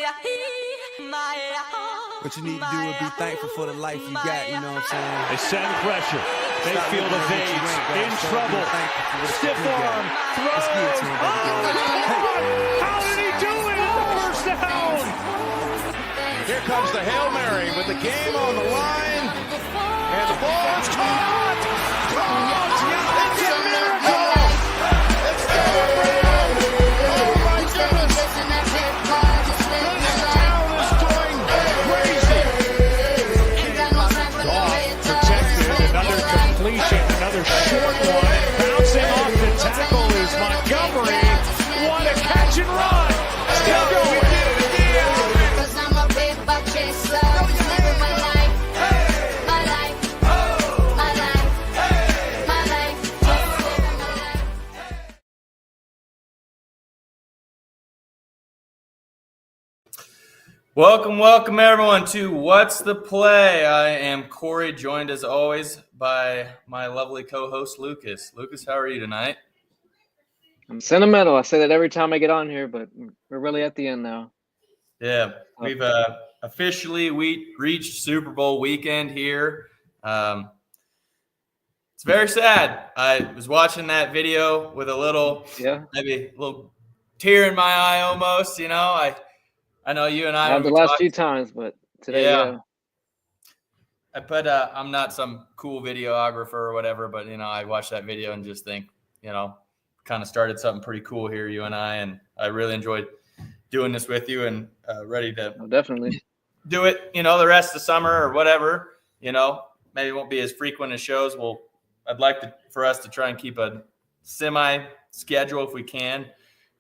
What you need to do is be thankful for the life you got, you know what I'm saying? They send pressure. Mayfield evades. In trouble. Stiff arm. Throws. How did he do it? First down. Here comes the Hail Mary with the game on the line. And the ball is caught. It's a miracle. It's Taylor Brown. Oh, my goodness. This town is going crazy. Protected. Another completion. Another short one. Bouncing off the tackle is Montgomery. What a catch and run. Still going. Welcome everyone to What's the Play. I am Cory, joined as always by my lovely co-host Lucas. Lucas, how are you tonight? I'm sentimental. I say that every time I get on here, but we're really at the end now. Yeah, we've officially reached Super Bowl weekend here. It's very sad. I was watching that video with maybe a little tear in my eye almost, you know. I know you and I have the last few times, but today, yeah. But I'm not some cool videographer or whatever, but, you know, I watched that video and just think, you know, kind of started something pretty cool here, you and I really enjoyed doing this with you and ready to definitely do it, you know, the rest of the summer or whatever, you know. Maybe it won't be as frequent as shows. I'd like for us to try and keep a semi-schedule if we can.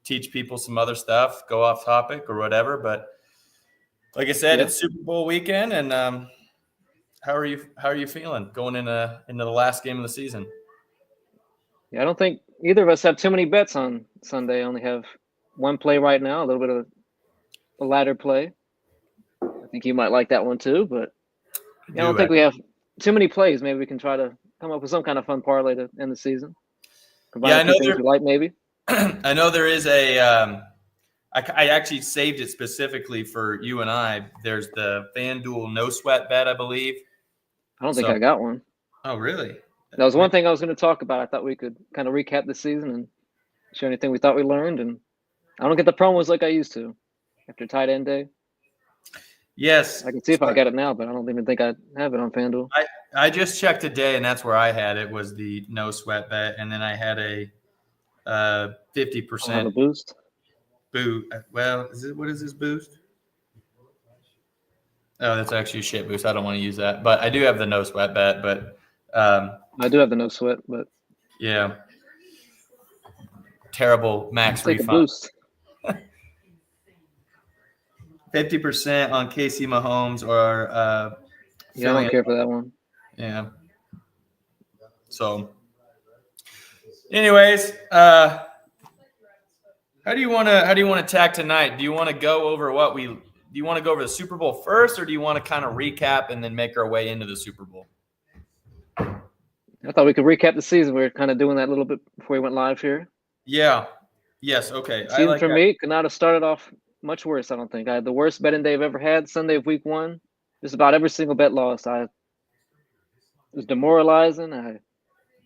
Teach people some other stuff, go off topic or whatever. But like I said, It's Super Bowl weekend, and how are you feeling going into the last game of the season? Yeah, I don't think either of us have too many bets on Sunday. I only have one play right now, a little bit of a ladder play. I think you might like that one too, but I don't think we have too many plays. Maybe we can try to come up with some kind of fun parlay to end the season. I know we like maybe. I know there is I actually saved it specifically for you and I. There's the FanDuel no sweat bet, I believe. I don't think I got one. Oh, really? That was one thing I was going to talk about. I thought we could kind of recap the season and show anything we thought we learned. And I don't get the promos like I used to after tight end day. Yes. I can see if I got it now, but I don't even think I have it on FanDuel. I just checked today, and that's where I had it, was the no sweat bet. And then I had a 50% boost. Well, what is this boost? Oh, that's actually a shit boost. I don't want to use that, but I do have the no sweat bet. But I do have the no sweat, but yeah, terrible max refund. Boost. 50% on Casey Mahomes or I don't care for that one. Yeah. So. Anyways, how do you want to attack tonight? Do you want to go over the Super Bowl first, or do you want to kind of recap and then make our way into the Super Bowl? I thought we could recap the season. We were kind of doing that a little bit before we went live here. Yeah. Yes. Okay. Season for me could not have started off much worse. I don't think I had the worst betting day I've ever had. Sunday of week 1, just about every single bet lost. It was demoralizing. I think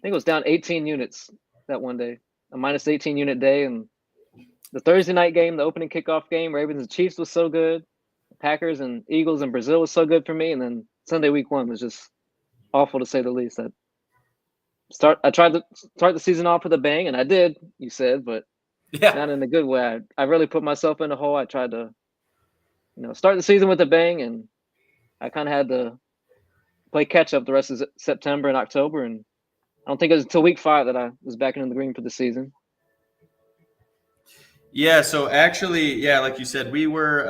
it was down 18 units. That one day, a minus 18 unit day, and the Thursday night game, the opening kickoff game, Ravens and Chiefs was so good, Packers and Eagles and Brazil was so good for me, and then Sunday week 1 was just awful to say the least. I tried to start the season off with a bang, and I did, you said, but not in a good way. I really put myself in a hole. I tried to, start the season with a bang, and I kind of had to play catch up the rest of September and October, and I don't think it was until week 5 that I was back in the green for the season. Yeah. So actually, like you said, we were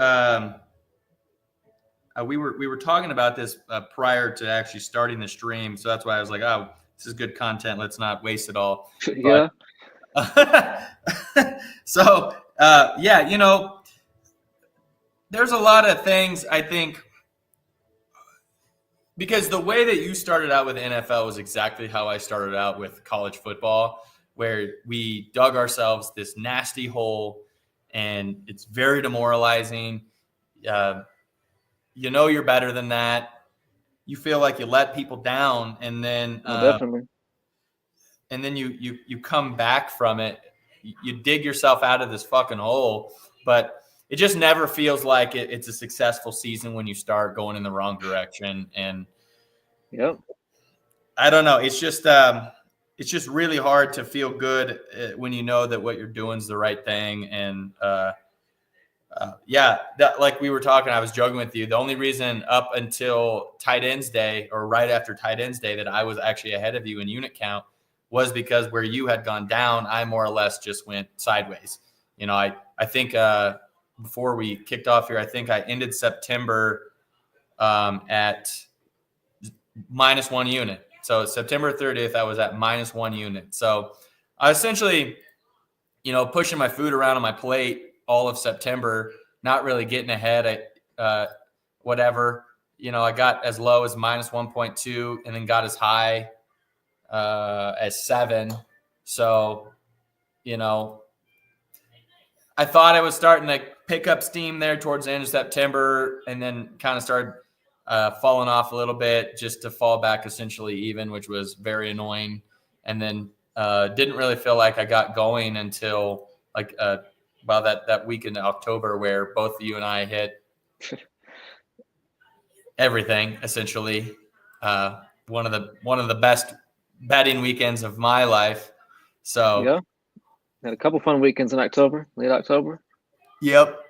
talking about this prior to actually starting the stream. So that's why I was like, oh, this is good content. Let's not waste it all. Yeah. So, there's a lot of things I think. Because the way that you started out with NFL was exactly how I started out with college football, where we dug ourselves this nasty hole, and it's very demoralizing. you know you're better than that. You feel like you let people down, and then Definitely. and then you come back from it. You dig yourself out of this fucking hole, but it just never feels like it's a successful season when you start going in the wrong direction. And Yep. I don't know. It's just really hard to feel good when you know that what you're doing is the right thing. And like we were talking, I was joking with you. The only reason up until tight ends day, or right after tight ends day, that I was actually ahead of you in unit count was because where you had gone down, I more or less just went sideways. You know, I think before we kicked off here, I think I ended September at -1 unit. So September 30th, I was at -1 unit. So I essentially, pushing my food around on my plate all of September, not really getting ahead at whatever. I got as low as -1.2 and then got as high as 7. So, I thought I was starting to pick up steam there towards the end of September, and then kind of started falling off a little bit just to fall back essentially even, which was very annoying. And then didn't really feel like I got going until like about that week in October where both you and I hit everything essentially. One of the best betting weekends of my life. So yeah, had a couple fun weekends in October, late October. Yep.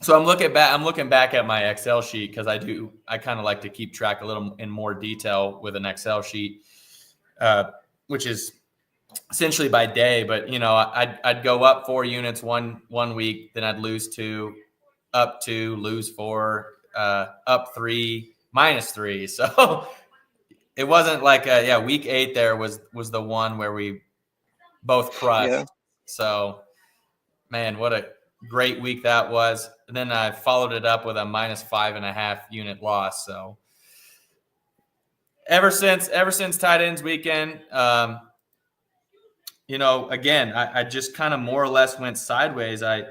So I'm looking back at my Excel sheet because I kind of like to keep track a little in more detail with an Excel sheet, which is essentially by day. But I'd go up 4 units one week, then I'd lose 2, up 2, lose 4, up 3, -3. So it wasn't like week 8 there was the one where we both crushed. Yeah. So man, what a great week that was. And then I followed it up with a -5.5 unit loss. So ever since tight ends weekend, again, I just kind of more or less went sideways. I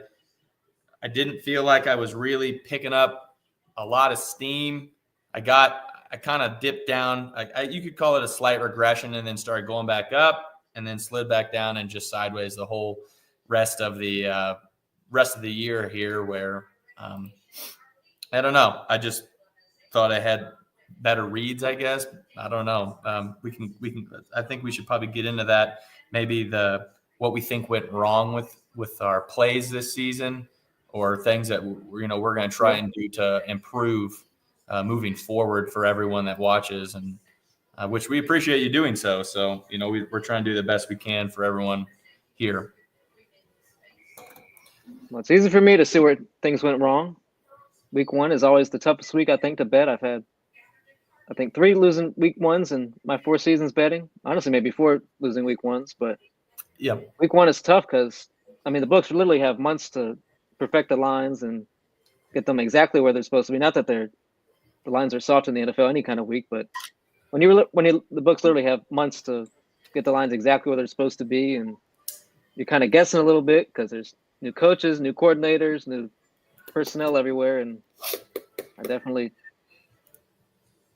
didn't feel like I was really picking up a lot of steam. I kind of dipped down. You could call it a slight regression, and then started going back up and then slid back down and just sideways the whole rest of the year here, where I don't know. I just thought I had better reads, I guess. I don't know. We can. I think we should probably get into that. Maybe what we think went wrong with our plays this season, or things that we're going to try and do to improve moving forward for everyone that watches, and which we appreciate you doing so. So we're trying to do the best we can for everyone here. Well, it's easy for me to see where things went wrong. Week 1 is always the toughest week, I think, to bet. I've had, I think, 3 losing week 1s in my 4 seasons betting. Honestly, maybe 4 losing week 1s, but yeah, week 1 is tough because, the books literally have months to perfect the lines and get them exactly where they're supposed to be. Not that the lines are soft in the NFL any kind of week, but the books literally have months to get the lines exactly where they're supposed to be, and you're kind of guessing a little bit because there's new coaches, new coordinators, new personnel everywhere, and I definitely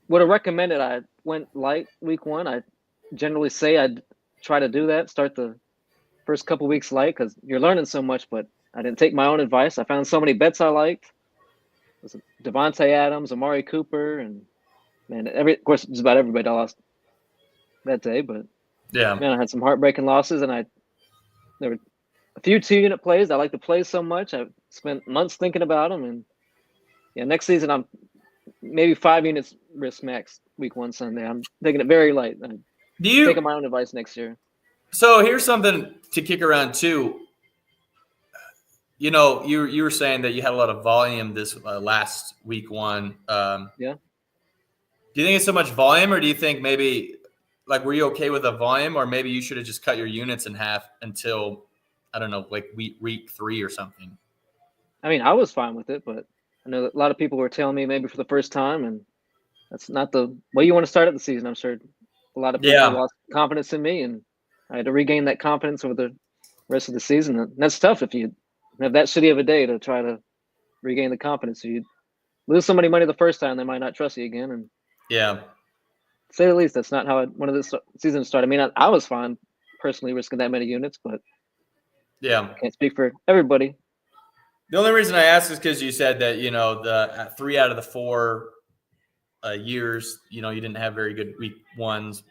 would have recommended I went light week 1. I generally say I'd try to do that, start the first couple weeks light because you're learning so much, but I didn't take my own advice. I found so many bets I liked. It was Devontae Adams, Amari Cooper, and man, of course, just about everybody I lost that day, but yeah, man, I had some heartbreaking losses, and there were a few 2-unit plays. I like to play so much. I spent months thinking about them, and next season I'm maybe 5 units risk max week 1 Sunday. I'm taking it very light. I'm taking my own advice next year. So here's something to kick around too. You were saying that you had a lot of volume this last week 1. Yeah. Do you think it's so much volume, or do you think maybe were you okay with the volume, or maybe you should have just cut your units in half until, I don't know, like week 3 or something? I was fine with it, but I know that a lot of people were telling me maybe for the first time, and that's not the way you want to start at the season. I'm sure a lot of people lost confidence in me, and I had to regain that confidence over the rest of the season. And that's tough if you have that shitty of a day to try to regain the confidence. So you lose so many money the first time, they might not trust you again. And Yeah. to say the least, that's not how one of this season started. I mean, I was fine personally risking that many units, but Yeah. can't speak for everybody. The only reason I asked is because you said that, the 3 out of the 4 years, you didn't have very good week ones,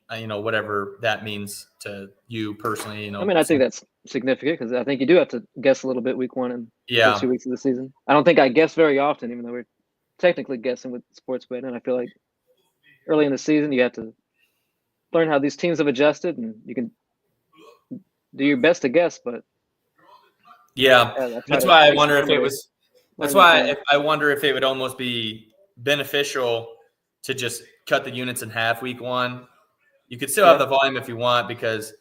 whatever that means to you personally. I mean, I think that's significant because I think you do have to guess a little bit week 1 and Yeah. first 2 weeks of the season. I don't think I guess very often, even though we're technically guessing with sports betting. And I feel like early in the season, you have to learn how these teams have adjusted, and you can do your best to guess. But Yeah, that's why I wonder if it was. That's why I wonder if it would almost be beneficial to just cut the units in half week 1. You could still have the volume if you want, because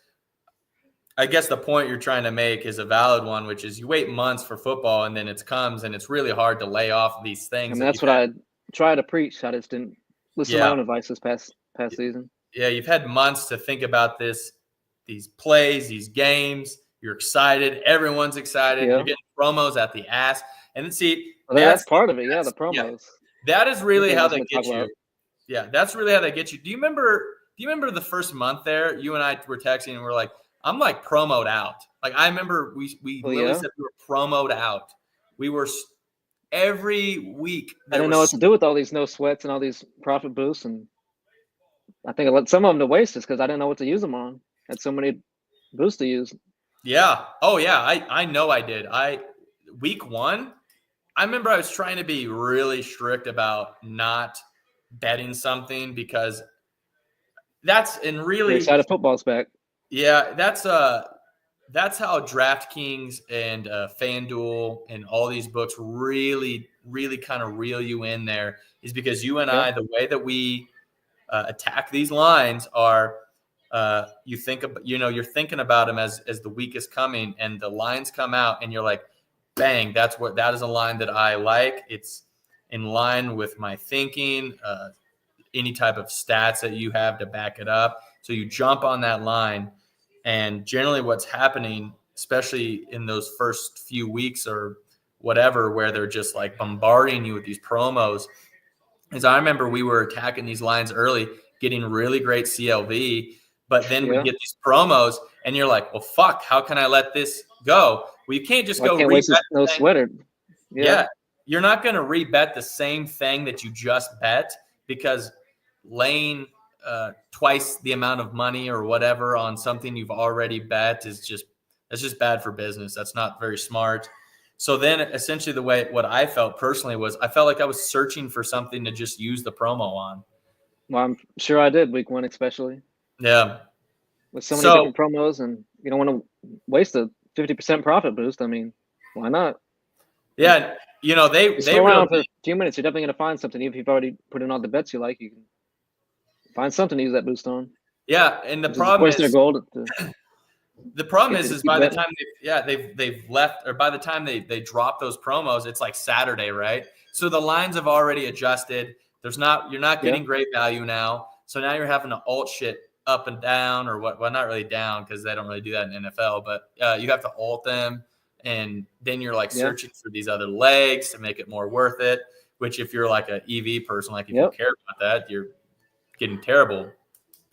I guess the point you're trying to make is a valid one, which is you wait months for football and then it comes and it's really hard to lay off these things. And that's what I try to preach. I just didn't listen to my own advice this past season. Yeah, you've had months to think about these plays, these games. You're excited. Everyone's excited. Yeah. You're getting promos at the ass. And then see, that's part of it. Yeah, the promos. Yeah, that is really how they get you. Yeah, that's really how they get you. Do you remember the first month there? You and I were texting and we're like, I'm like promoed out. Like I remember we literally said we were promoed out. We were every week. I didn't know what to do with all these no sweats and all these profit boosts, and I think I let some of them to waste just because I didn't know what to use them on. I had so many boosts to use. Yeah. Oh yeah. I know I did. Week 1, I remember I was trying to be really strict about not betting something because that's really excited football's back. Yeah, that's how DraftKings and FanDuel and all these books really, really kind of reel you in there, is because you and I, the way that we attack these lines are you're thinking about them as the week is coming and the lines come out and you're like, bang, that is a line that I like. It's in line with my thinking, any type of stats that you have to back it up. So you jump on that line. And generally what's happening, especially in those first few weeks or whatever, where they're just like bombarding you with these promos, is I remember we were attacking these lines early, getting really great CLV, but then we get these promos and you're like, well, fuck, how can I let this go? Well, you can't just go waste no sweater. Yeah. You're not going to rebet the same thing that you just bet, because laying twice the amount of money or whatever on something you've already bet that's just bad for business. That's not very smart. So then essentially what I felt personally was I felt like I was searching for something to just use the promo on. Well, I'm sure I did week 1, especially. Yeah. With so many different promos, and you don't want to waste a 50% profit boost. I mean, why not? Yeah. They around for a few minutes. You're definitely going to find something. Even if you've already put in all the bets you like, you can find something to use that boost on. Yeah, and the problem is their gold. The problem is by the time they've left, or by the time they drop those promos, it's like Saturday, right? So the lines have already adjusted. You're not getting great value now. So now you're having to alt shit up and down, or what? Well, not really down because they don't really do that in NFL, but you have to alt them, and then you're like searching for these other legs to make it more worth it. Which, if you're like an EV person, like if you care about that, you're getting terrible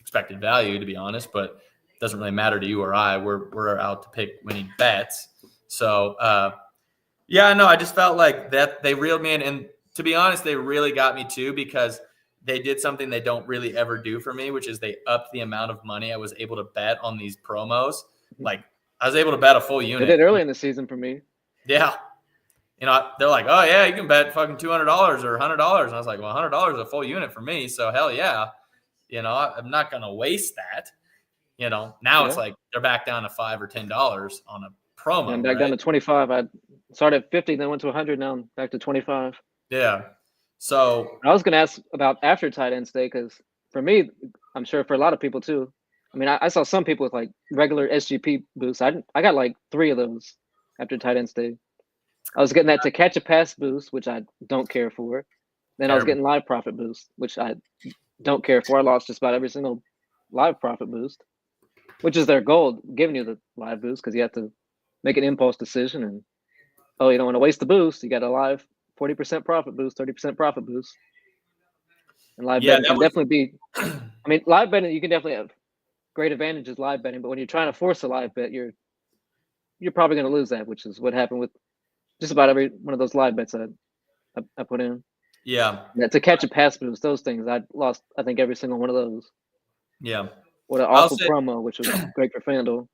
expected value, to be honest, but it doesn't really matter to you or I. We're out to pick winning bets. So I just felt like that they reeled me in, and to be honest, they really got me too, because they did something they don't really ever do for me, which is they upped the amount of money I was able to bet on these promos. Like I was able to bet a full unit. They did early in the season for me. Yeah. They're like, oh yeah, you can bet fucking $200 or $100. And I was like, well, $100 is a full unit for me. So hell yeah. I'm not going to waste that. Now it's like they're back down to $5 or $10 on a promo. And back down to 25. I started at 50, then went to 100. Now I'm back to 25. Yeah. So I was going to ask about after tight ends day, because for me, I'm sure for a lot of people too. I mean, I saw some people with like regular SGP boosts. I got like 3 of those after tight ends day. I was getting that to catch a pass boost, which I don't care for. Then I was getting live profit boost, which I don't care for. I lost just about every single live profit boost, which is their goal, giving you the live boost, because you have to make an impulse decision. And oh, you don't want to waste the boost. You got a live 40% profit boost, 30% profit boost. And live Yeah, betting can definitely be, I mean, live betting, you can definitely have great advantages live betting, but when you're trying to force a live bet, you're probably going to lose that, which is what happened with just about every one of those live bets I put in. yeah, Yeah, to catch a pass boost, those things, I lost, I think, every single one of those. yeah. What an I'll awful say promo, which was great for FanDuel.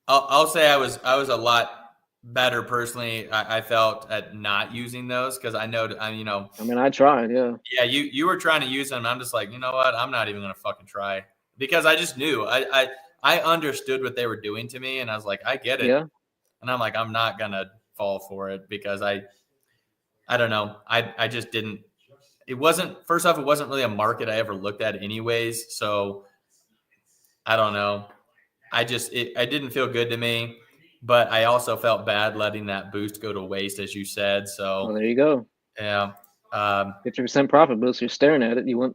I'll say I was a lot better personally. I felt at not using those because I know you know. I mean, I tried, yeah. Yeah, you were trying to use them. I'm just like, you know what? I'm not even gonna fucking try because I just knew I understood what they were doing to me, and I was like, I get it. Yeah. And I'm like, I'm not gonna fall for it because I don't know. I just didn't. It wasn't, first off, it wasn't really a market I ever looked at anyways. So I don't know. I didn't feel good to me, but I also felt bad letting that boost go to waste, as you said. Well, So there you go. yeah, 50% profit boost. You're staring at it. You want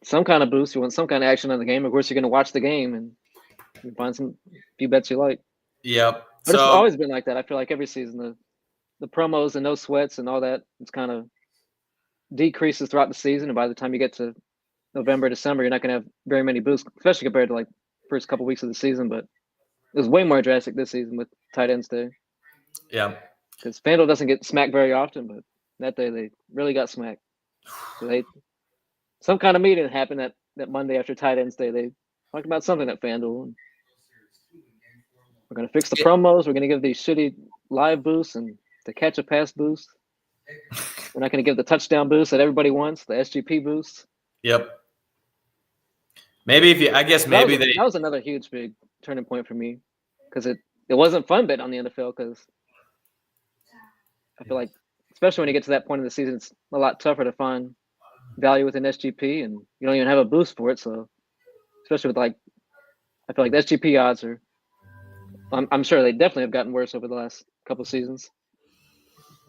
some kind of boost. You want some kind of action on the game. Of course, you're going to watch the game and you find some few bets you like. yep. But it's So always been like that. I feel like every season, the promos and no sweats and all that, it's kind of decreases throughout the season. And by the time you get to November, December, you're not going to have very many boosts, especially compared to like first couple weeks of the season. But it was way more drastic this season with tight ends day yeah, because FanDuel doesn't get smacked very often, but that day they really got smacked. So some kind of meeting happened that Monday after tight ends day. They talked about something at FanDuel. And we're going to fix the promos. We're going to give these shitty live boosts and the catch a pass boost. We're not going to give the touchdown boost that everybody wants, the SGP boost. yep. Maybe That was another huge big turning point for me because it wasn't fun bet on the NFL because I feel like, especially when you get to that point in the season, it's a lot tougher to find value within SGP, and you don't even have a boost for it. So, especially with I feel like the SGP odds are. I'm sure they definitely have gotten worse over the last couple of seasons.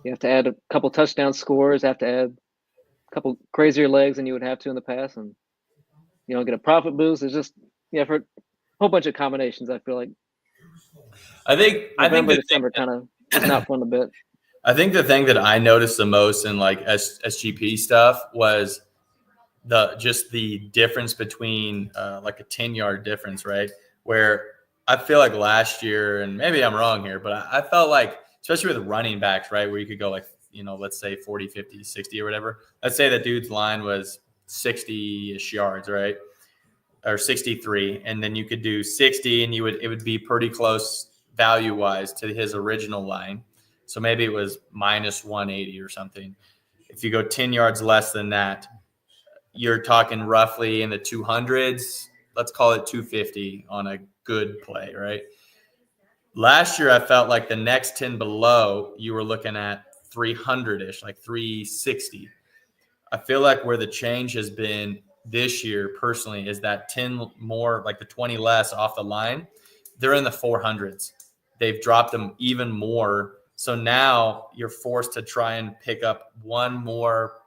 You have to add a couple touchdown scores, have to add a couple crazier legs than you would have to in the past, and you don't get a profit boost. It's just for a whole bunch of combinations. I feel like November, December kind of is not fun to bet. I think the thing that I noticed the most in like SGP stuff was the difference between like a 10-yard difference, right? Where I feel like last year, and maybe I'm wrong here, but I felt like, especially with running backs, right, where you could go like, let's say 40, 50, 60 or whatever. Let's say the dude's line was 60-ish yards, right? Or 63. And then you could do 60 and it would be pretty close value-wise to his original line. So maybe it was minus 180 or something. If you go 10 yards less than that, you're talking roughly in the 200s. Let's call it 250 on a good play, right? Last year, I felt like the next 10 below, you were looking at 300-ish, like 360. I feel like where the change has been this year, personally, is that 10 more, like the 20 less off the line, they're in the 400s. They've dropped them even more. So now you're forced to try and pick up one more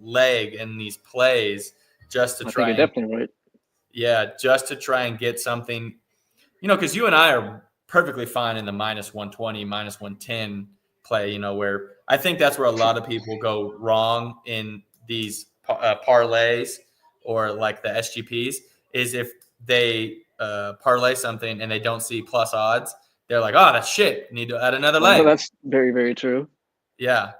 leg in these plays just to try. I think you're definitely right. Yeah, just to try and get something, because you and I are perfectly fine in the minus 120, minus 110 play, where I think that's where a lot of people go wrong in these parlays or like the SGPs is if they parlay something and they don't see plus odds, they're like, oh, that's shit. Need to add another leg. That's very, very true. Yeah.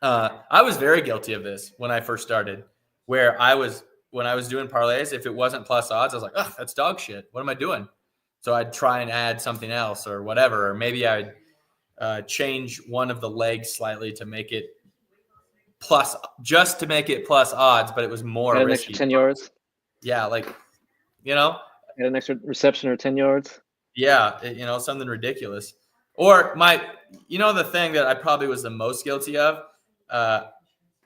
I was very guilty of this when I first started, when I was doing parlays, if it wasn't plus odds, I was like, oh, that's dog shit. What am I doing? So I'd try and add something else or whatever, or maybe I'd change one of the legs slightly to make it plus, just to make it plus odds, but it was more Add an risky. extra 10 yards. Yeah, like, Add an extra reception or 10 yards. Yeah, something ridiculous. Or the thing that I probably was the most guilty of, I'm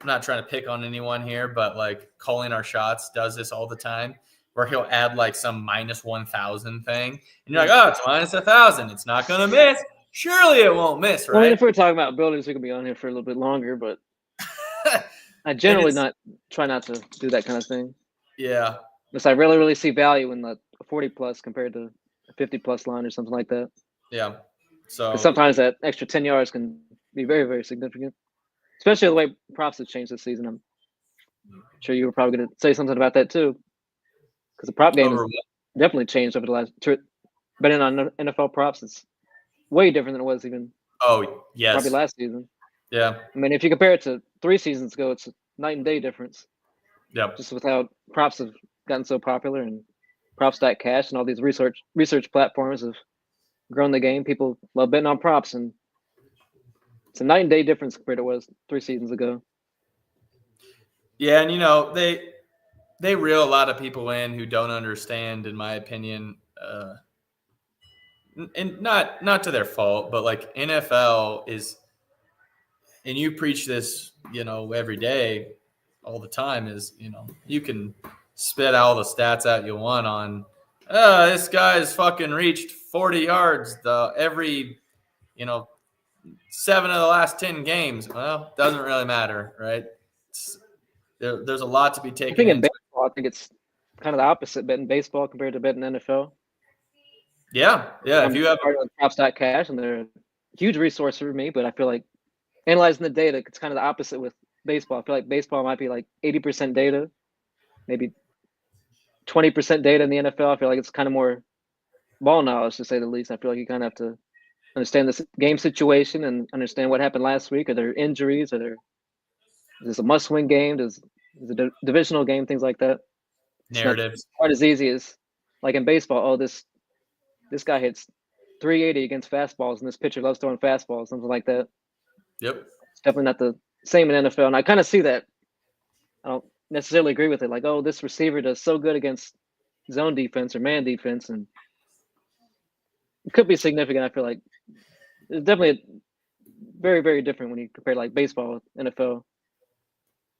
not trying to pick on anyone here, but like Calling Our Shots does this all the time, where he'll add like some minus 1,000 thing. And you're like, oh, it's minus 1,000. It's not going to miss. Surely it won't miss, right? Well, if we're talking about buildings, we could be on here for a little bit longer, but I generally try not to do that kind of thing. Yeah. Unless I really, really see value in the 40 plus compared to a 50 plus line or something like that. Yeah. So Because sometimes that extra 10 yards can be very, very significant, especially the way props have changed this season. I'm sure you were probably going to say something about that too, because the prop game has over what? definitely changed over the last. Betting on NFL props is way different than it was even Oh, yes. probably last season. Yeah. I mean, if you compare it to 3 seasons ago, it's a night and day difference. Yep. Just with how props have gotten so popular and props.cash and all these research platforms have grown the game. People love betting on props, and it's a night and day difference compared to what it was 3 seasons ago. Yeah, and they reel a lot of people in who don't understand, in my opinion, and not to their fault, but like NFL is, and you preach this, every day, all the time, is, you can spit all the stats out you want on, this guy's fucking reached 40 yards every, 7 of the last 10 games. Well, doesn't really matter, right? There's a lot to be I taken think in into. baseball, I think it's kind of the opposite betting baseball compared to betting NFL. Yeah. If you have props.cash, and they're a huge resource for me, but I feel like analyzing the data, it's kind of the opposite with baseball. I feel like baseball might be like 80% data, maybe 20% data in the NFL. I feel like it's kind of more ball knowledge, to say the least. I feel like you kind of have to understand the game situation and understand what happened last week. Are there injuries? Is this a must-win game? Is it a divisional game? Things like that. narratives. It's not quite as easy as like in baseball. Oh, this guy hits 380 against fastballs, and this pitcher loves throwing fastballs, something like that. Yep. It's definitely not the same in NFL, and I kind of see that. I don't necessarily agree with it. Like, oh, this receiver does so good against zone defense or man defense, and it could be significant. I feel like it's definitely very, very different when you compare like baseball with NFL,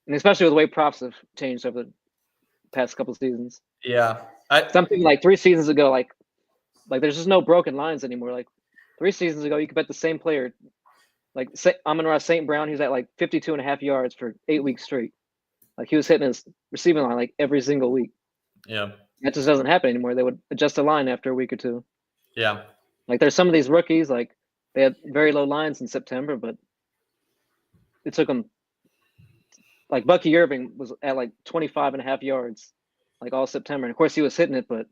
and especially with the way props have changed over the past couple of seasons. Yeah. Something like 3 seasons ago, like there's just no broken lines anymore. Like 3 seasons ago, you could bet the same player, like Amon-Ra St. Brown, he's at like 52.5 yards for 8 weeks straight. Like he was hitting his receiving line like every single week. Yeah. That just doesn't happen anymore. They would adjust the line after a week or two. Yeah. Like there's some of these rookies, like they had very low lines in September, but it took them, like Bucky Irving was at like 25.5 yards, like all September. And of course he was hitting it, but it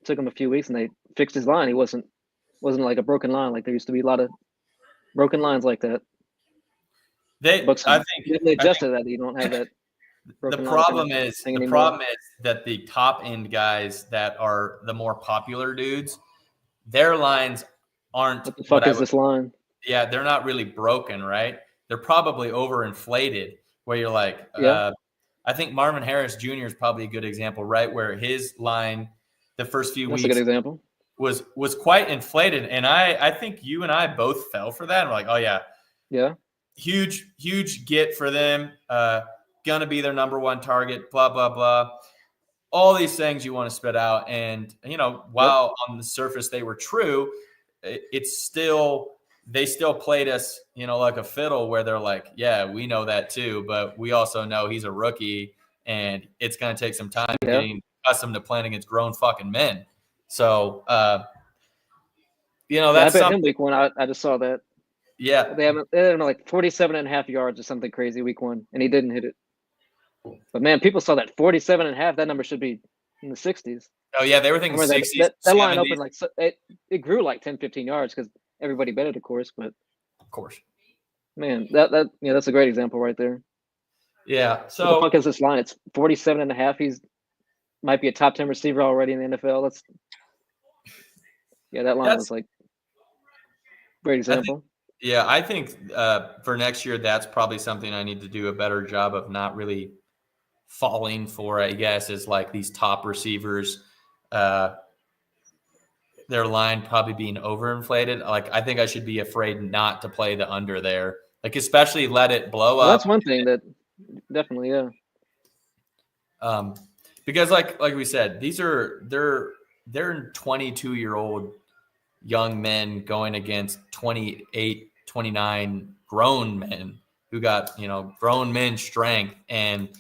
took him a few weeks and they fixed his line. He wasn't like a broken line. Like there used to be a lot of broken lines like that. I think they adjusted that. You don't have that. The problem is that the top end guys that are the more popular dudes, their lines aren't. What the fuck is this line? Yeah, they're not really broken, right? They're probably overinflated. Where you're like, I think Marvin Harris Jr. is probably a good example, right? Where his line, the first few weeks, a good example, was quite inflated, and I think you and I both fell for that. And we're like, oh yeah, huge get for them. Gonna be their number one target. Blah blah blah. All these things you want to spit out, and while on the surface they were true, it's still. They still played us, like a fiddle, where they're like, yeah, we know that too, but we also know he's a rookie and it's going to take some time getting accustomed to playing against grown fucking men. So, that's I bet him week 1. I just saw that. Yeah. They had like 47.5 yards or something crazy week 1, and he didn't hit it. But man, people saw that 47.5. That number should be in the 60s. Oh yeah. They were thinking 60s. That line opened like, it grew like 10, 15 yards because everybody bet it, of course, but man, that's a great example right there. Yeah. So what the fuck is this line? It's 47.5. He's might be a top 10 receiver already in the NFL. That line was like great example. I think for next year, that's probably something I need to do a better job of not really falling for, I guess, is like these top receivers, their line probably being overinflated. Like, I think I should be afraid not to play the under there. Like, especially let it blow up. That's one thing that definitely, because like we said, they're 22-year-old young men going against 28, 29 grown men who got, grown men strength. And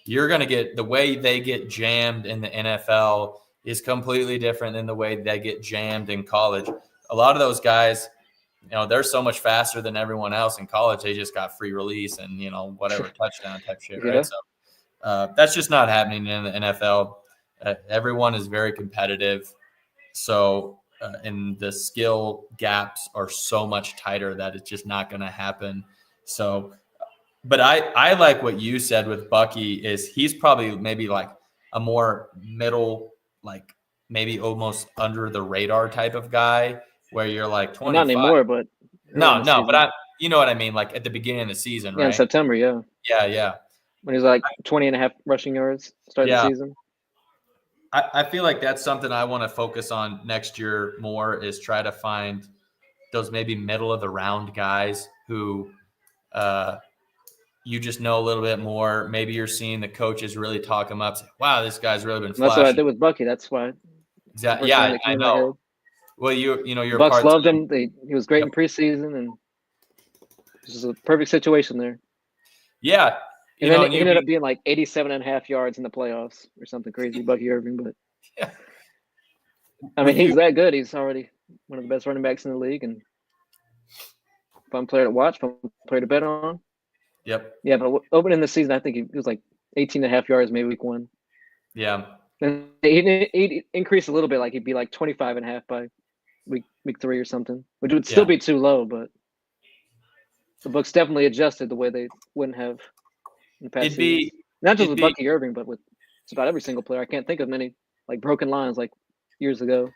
you're going to get the way they get jammed in the NFL is completely different than the way they get jammed in college. a lot of those guys, they're so much faster than everyone else in college. They just got free release and, whatever touchdown type shit, right? Yeah. So that's just not happening in the NFL. Everyone is very competitive. So, and the skill gaps are so much tighter that it's just not going to happen. So, but I like what you said with Bucky is he's probably maybe like a more middle, like maybe almost under the radar type of guy where you're like 25. Not anymore, but no, but you know what I mean? Like at the beginning of the season, right? In September, yeah. Yeah. When he was like 20.5 rushing yards starting the season. I feel like that's something I want to focus on next year more is try to find those maybe middle of the round guys who you just know a little bit more. Maybe you're seeing the coaches really talk him up. Say, wow, this guy's really been flashing. That's what I did with Bucky. That's why. Exactly. Yeah, I know. Well, you're Bucks loved him. He was great in preseason, and this is a perfect situation there. Yeah. And then he ended up being like 87.5 yards in the playoffs or something crazy, Bucky Irving. But yeah. I mean, he's that good. He's already one of the best running backs in the league, and fun player to watch, fun player to bet on. Yep. Yeah, but opening the season, I think he was like 18.5 yards maybe week 1. Yeah. And he'd increase a little bit, like he'd be like 25.5 by week 3 or something, which would still be too low, but the books definitely adjusted the way they wouldn't have in the past seasons. Not just with Bucky Irving, but with just about every single player. I can't think of many like broken lines like years ago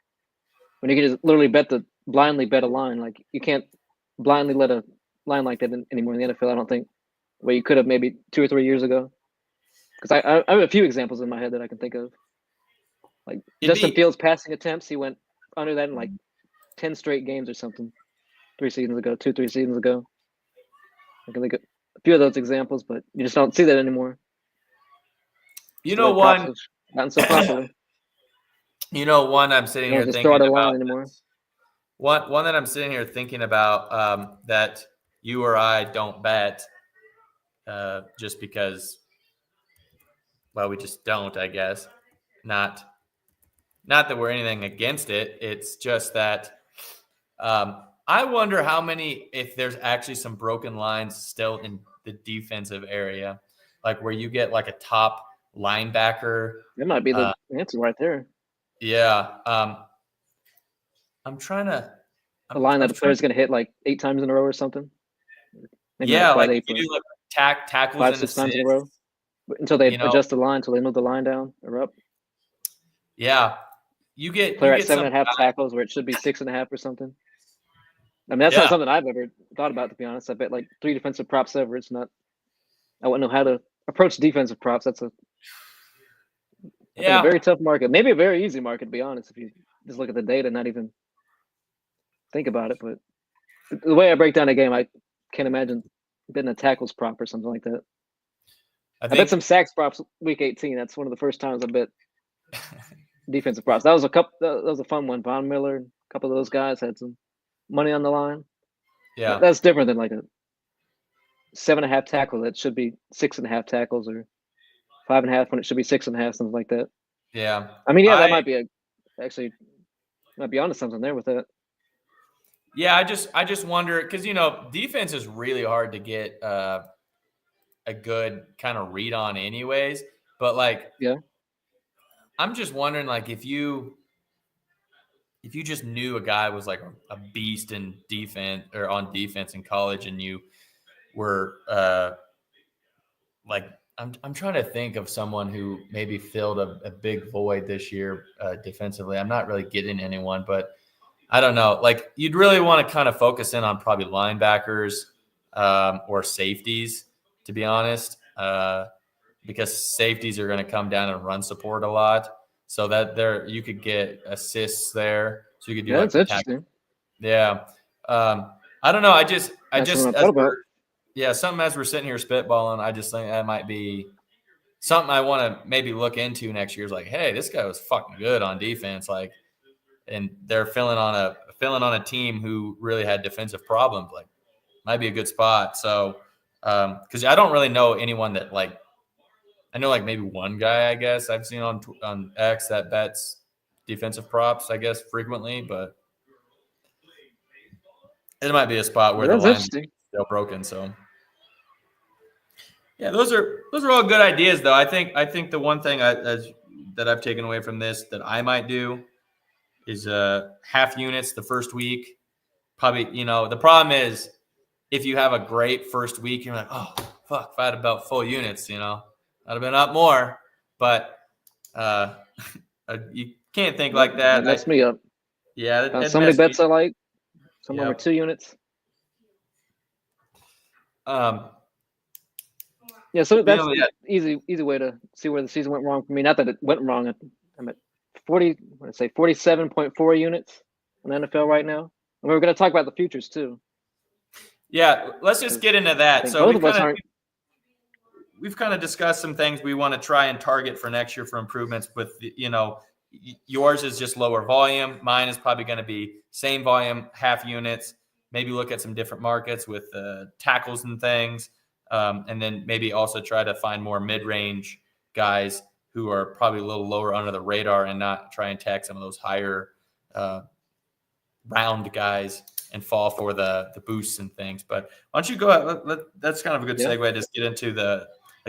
when you can just literally blindly bet a line. Like you can't blindly let a line like that anymore in the NFL, I don't think, where you could have maybe 2 or 3 years ago. Because I have a few examples in my head that I can think of. Like Justin Fields' passing attempts, he went under that in like 10 straight games or something 3 seasons ago, 2-3 seasons ago. I can think of a few of those examples, but you just don't see that anymore. You know, one gotten so popular. You know, one I'm sitting here thinking about. Anymore. One that I'm sitting here thinking about that you or I don't bet just because, well, we just don't, I guess. Not that we're anything against it. It's just that I wonder how many, if there's actually some broken lines still in the defensive area, like where you get like a top linebacker. That might be the answer right there. Yeah. I'm trying to. A line that the player's going to hit like 8 times in a row or something. Maybe like if you do like tackles 5-6 times in a row until they adjust the line, until they move the line down or up. Yeah. You get player at 7.5 tackles where it should be 6.5 or something. I mean, that's not something I've ever thought about, to be honest. I bet like 3 defensive props ever. It's not. I wouldn't know how to approach defensive props. That's a very tough market. Maybe a very easy market, to be honest, if you just look at the data, not even think about it. But the way I break down a game, I can't imagine betting a tackles prop or something like that. I bet some sacks props week 18. That's one of the first times I bet defensive props. That was a fun one. Von Miller, a couple of those guys had some money on the line. Yeah, that's different than like a 7.5 tackle that should be 6.5 tackles, or 5.5 when it should be 6.5, something like that. Yeah, I mean, that might be might be onto something there with that. Yeah, I just wonder because defense is really hard to get a good kind of read on, anyways. But like, I'm just wondering, like, if you just knew a guy was like a beast in defense or on defense in college, and you were like, I'm trying to think of someone who maybe filled a big void this year defensively. I'm not really getting anyone, but I don't know. Like, you'd really want to kind of focus in on probably linebackers or safeties, to be honest, because safeties are going to come down and run support a lot. So that you could get assists there. So you could do that's interesting. Yeah. I don't know. I just something as we're sitting here spitballing, I just think that might be something I want to maybe look into next year. Is like, hey, this guy was fucking good on defense. Like, and they're filling on a team who really had defensive problems. Like, might be a good spot. So, because I don't really know anyone that, like, I know like maybe one guy, I guess I've seen on X that bets defensive props, I guess, frequently, but it might be a spot where the That's line's interesting. still broken. So yeah, those are all good ideas, though. I think the one thing that I've taken away from this that I might do is half units the first week. Probably, the problem is if you have a great first week, you're like, oh fuck, if I had about full units, I'd have been up more. But you can't think like that. That messed me up. Yeah, Found so many bets I like. Some of them were Yep. 2 units. Yeah, so that's easy way to see where the season went wrong for me. Not that it went wrong. I'm at 47.4 units in the NFL right now. And we're going to talk about the futures too. Yeah, let's just get into that. So both of us aren't. We've kind of discussed some things we want to try and target for next year for improvements. With yours is just lower volume. Mine is probably going to be same volume, half units. Maybe look at some different markets with tackles and things. And then maybe also try to find more mid-range guys who are probably a little lower under the radar and not try and tag some of those higher round guys and fall for the boosts and things. But why don't you go ahead? That's kind of a good segue. Just get into the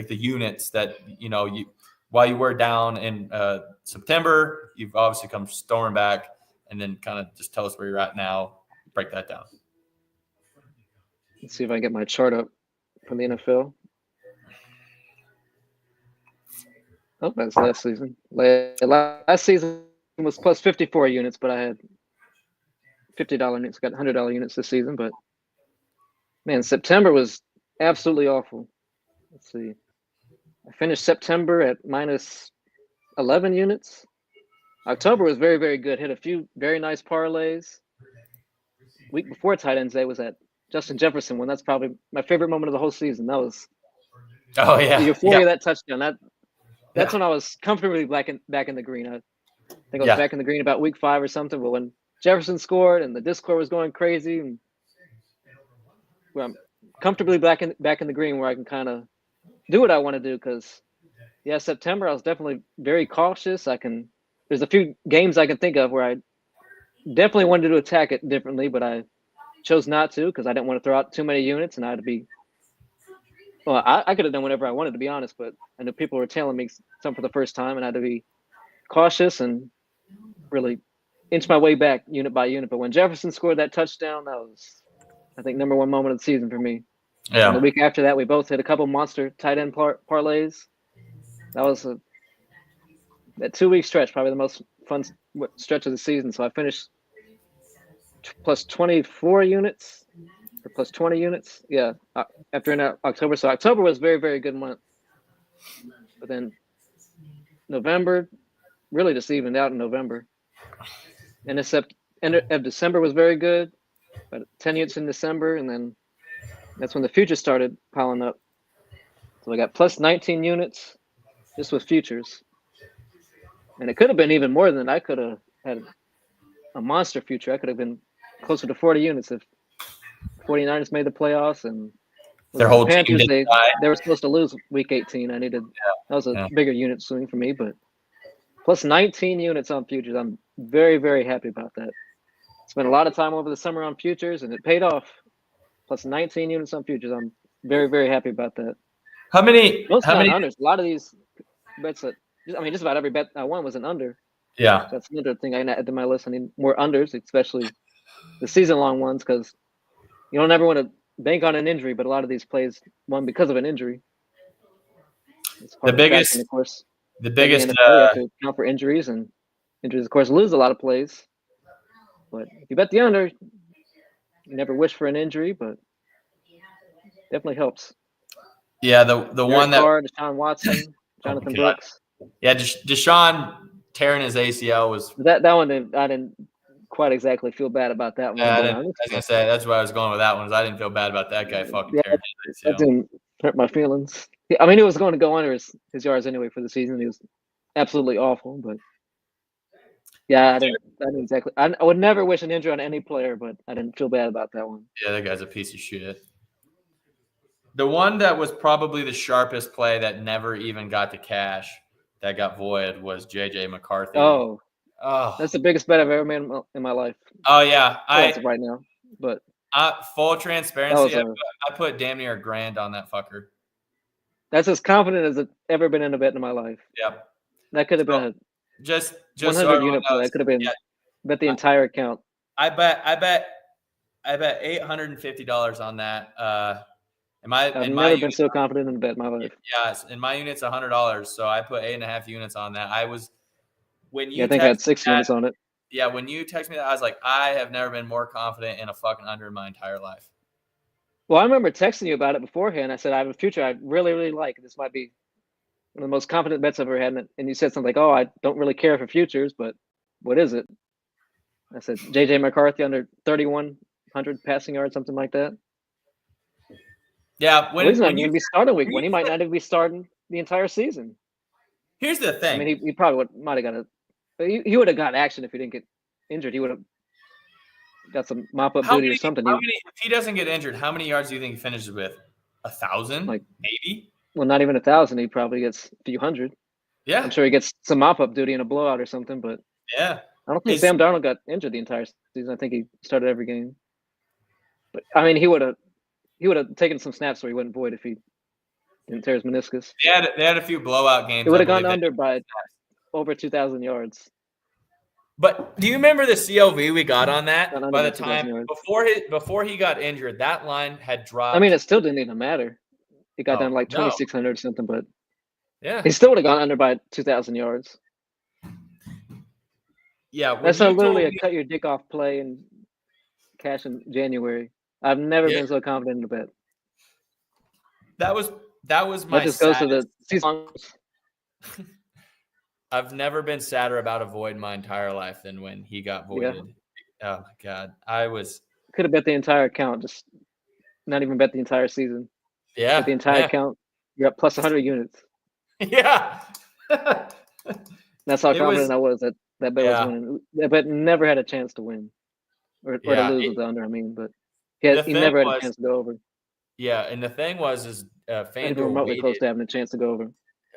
units that, while you were down in September, you've obviously come storming back, and then kind of just tell us where you're at now. Break that down. Let's see if I can get my chart up from the NFL. Oh, that's last season. Last season was plus 54 units, but I had $50 units. Got $100 units this season, but man, September was absolutely awful. Let's see. I finished September at minus 11 units. October was very, very good. Hit a few very nice parlays. Week before tight ends day was at Justin Jefferson one. That's probably my favorite moment of the whole season. That was the euphoria of that touchdown. That's when I was comfortably back in the green. I think I was back in the green about week 5 or something. But when Jefferson scored and the Discord was going crazy, and I'm comfortably back in the green where I can kind of do what I want to do. Because September I was definitely very cautious. There's a few games I can think of where I definitely wanted to attack it differently, but I chose not to because I didn't want to throw out too many units, and I had to be. Well, I could have done whatever I wanted, to be honest, but I know people were telling me some for the first time, and I had to be cautious and really inch my way back unit by unit. But when Jefferson scored that touchdown, that was, I think, number 1 moment of the season for me. Yeah. And the week after that, we both hit a couple monster tight end parlays. That was that 2-week stretch, probably the most fun stretch of the season. So I finished plus 24 units or plus 20 units. Yeah, after in October. So October was very, very good month. But then November really just evened out in November. And end of December was very good. But 10 units in December, and then that's when the futures started piling up. So I got plus 19 units just with futures. And it could have been even more than that. I could have had a monster future. I could have been closer to 40 units if 49ers made the playoffs and their whole Panthers, team they were supposed to lose week 18. That was a bigger unit swing for me, but plus 19 units on futures. I'm very, very happy about that. Spent a lot of time over the summer on futures, and it paid off. Plus 19 units on futures. I'm very, very happy about that. How many unders? A lot of these bets just about every bet I won was an under. Yeah. So that's another thing I added to my list. I need more unders, especially the season-long ones, because you don't ever want to bank on an injury, but a lot of these plays won because of an injury. The biggest, of course, you have to account for injuries, and injuries, of course, lose a lot of plays. But if you bet the under, you never wish for an injury, but definitely helps. Yeah, the one that Deshaun Watson, Jonathan Brooks. Yeah, Deshaun tearing his ACL was that one. I didn't quite exactly feel bad about that one. Yeah, I was gonna say that's where I was going with that one. Is I didn't feel bad about that guy fucking tearing his ACL. That didn't hurt my feelings. I mean, he was going to go under his yards anyway for the season. He was absolutely awful, but yeah, I didn't exactly. I would never wish an injury on any player, but I didn't feel bad about that one. Yeah, that guy's a piece of shit. The one that was probably the sharpest play that never even got to cash, that got void, was JJ McCarthy. Oh, that's the biggest bet I've ever made in my life. Oh yeah, right now, but Full transparency, That was I put damn near $1,000 on that fucker. That's as confident as I've ever been in a bet in my life. Yep. That could have been a Just 100 so everyone unit play. knows, That could have been yeah, bet the entire account. I bet $850 on that. I've never been so confident in a bet in my life. Yes, and my unit's $100, so I put 8.5 units on that. I think I had 6 units on it. Yeah, when you text me that, I was like, I have never been more confident in a fucking under in my entire life. Well, I remember texting you about it beforehand. I said, I have a future I really, really like. This might be one of the most confident bets I've ever had. And you said something like, oh, I don't really care for futures, but what is it? I said, J.J. McCarthy under 3,100 passing yards, something like that. Yeah. He's not going to be starting week 1. He might not even be starting the entire season. Here's the thing. I mean, he probably might have got he would have got action if he didn't get injured. He would have got some mop-up duty or something. If he doesn't get injured, how many yards do you think he finishes with? 1,000? Like, maybe? Well, not even 1,000. He probably gets a few hundred. Yeah. I'm sure he gets some mop-up duty in a blowout or something, but yeah. I don't think Sam Darnold got injured the entire season. I think he started every game. But, I mean, he would have taken some snaps so he wouldn't void if he didn't tear his meniscus. They had a few blowout games. It would have gone under by over 2,000 yards. But do you remember the CLV we got on that? By the time before he got injured, that line had dropped. I mean, it still didn't even matter. It got down to like 2,600 or something, but yeah, he still would have gone under by 2,000 yards. Yeah, that's literally a cut your dick off play and cash in January. I've never been so confident in a bet. That was my. That just goes to the season. I've never been sadder about a void my entire life than when he got voided. Yeah. Oh my god, could have bet the entire account, just not even bet the entire season. Yeah, bet the entire account. You're up plus 100 units. Yeah, that's how confident I was that bet was winning. That bet never had a chance to win or to lose with the under. I mean, but he never had a chance to go over. Yeah, and the thing was FanDuel remotely close to having a chance to go over.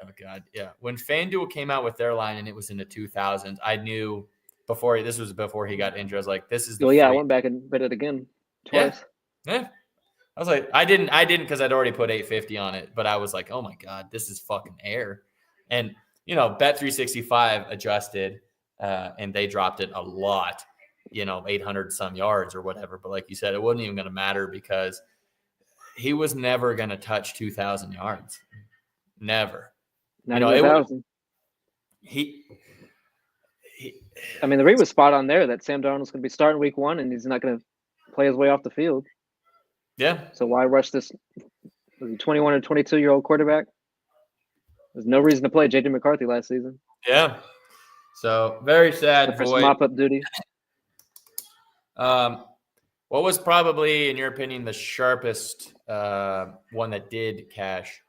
Oh god, yeah. When FanDuel came out with their line and it was in the 2000s, I knew before he got injured. I was like, "This is." I went back and bet it again twice. Yeah. I was like, I didn't because I'd already put 850 on it, but I was like, "Oh my god, this is fucking air." And Bet365 adjusted, and they dropped it a lot. 800 some yards or whatever. But like you said, it wasn't even going to matter because he was never going to touch 2,000 yards. Never. Not even 1,000. I mean, the read was spot on there that Sam Darnold's going to be starting week 1 and he's not going to play his way off the field. Yeah. So why rush this 21 or 22-year-old quarterback? There's no reason to play J.J. McCarthy last season. Yeah. So very sad. For some mop-up duty. What was probably, in your opinion, the sharpest one that did cash?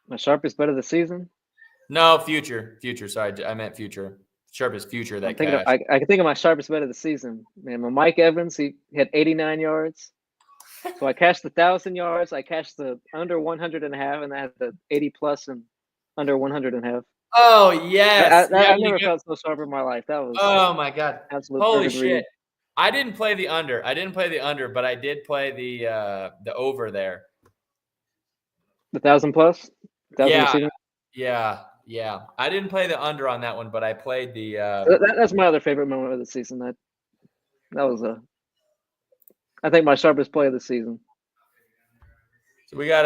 My sharpest bet of the season? No, future. Sorry, I meant future. Sharpest future that cash. I can think of my sharpest bet of the season. Man, Mike Evans, he had 89 yards. So I cashed the 1,000 yards. I cashed the under 100.5, and I had the 80 plus and under 100.5. Oh yes, I never felt so sharp in my life. That was my god, absolute holy shit! Read. I didn't play the under, but I did play the over there. The 1,000 plus. Yeah. I didn't play the under on that one, but I played the. That's my other favorite moment of the season. That was I think my sharpest play of the season. So we got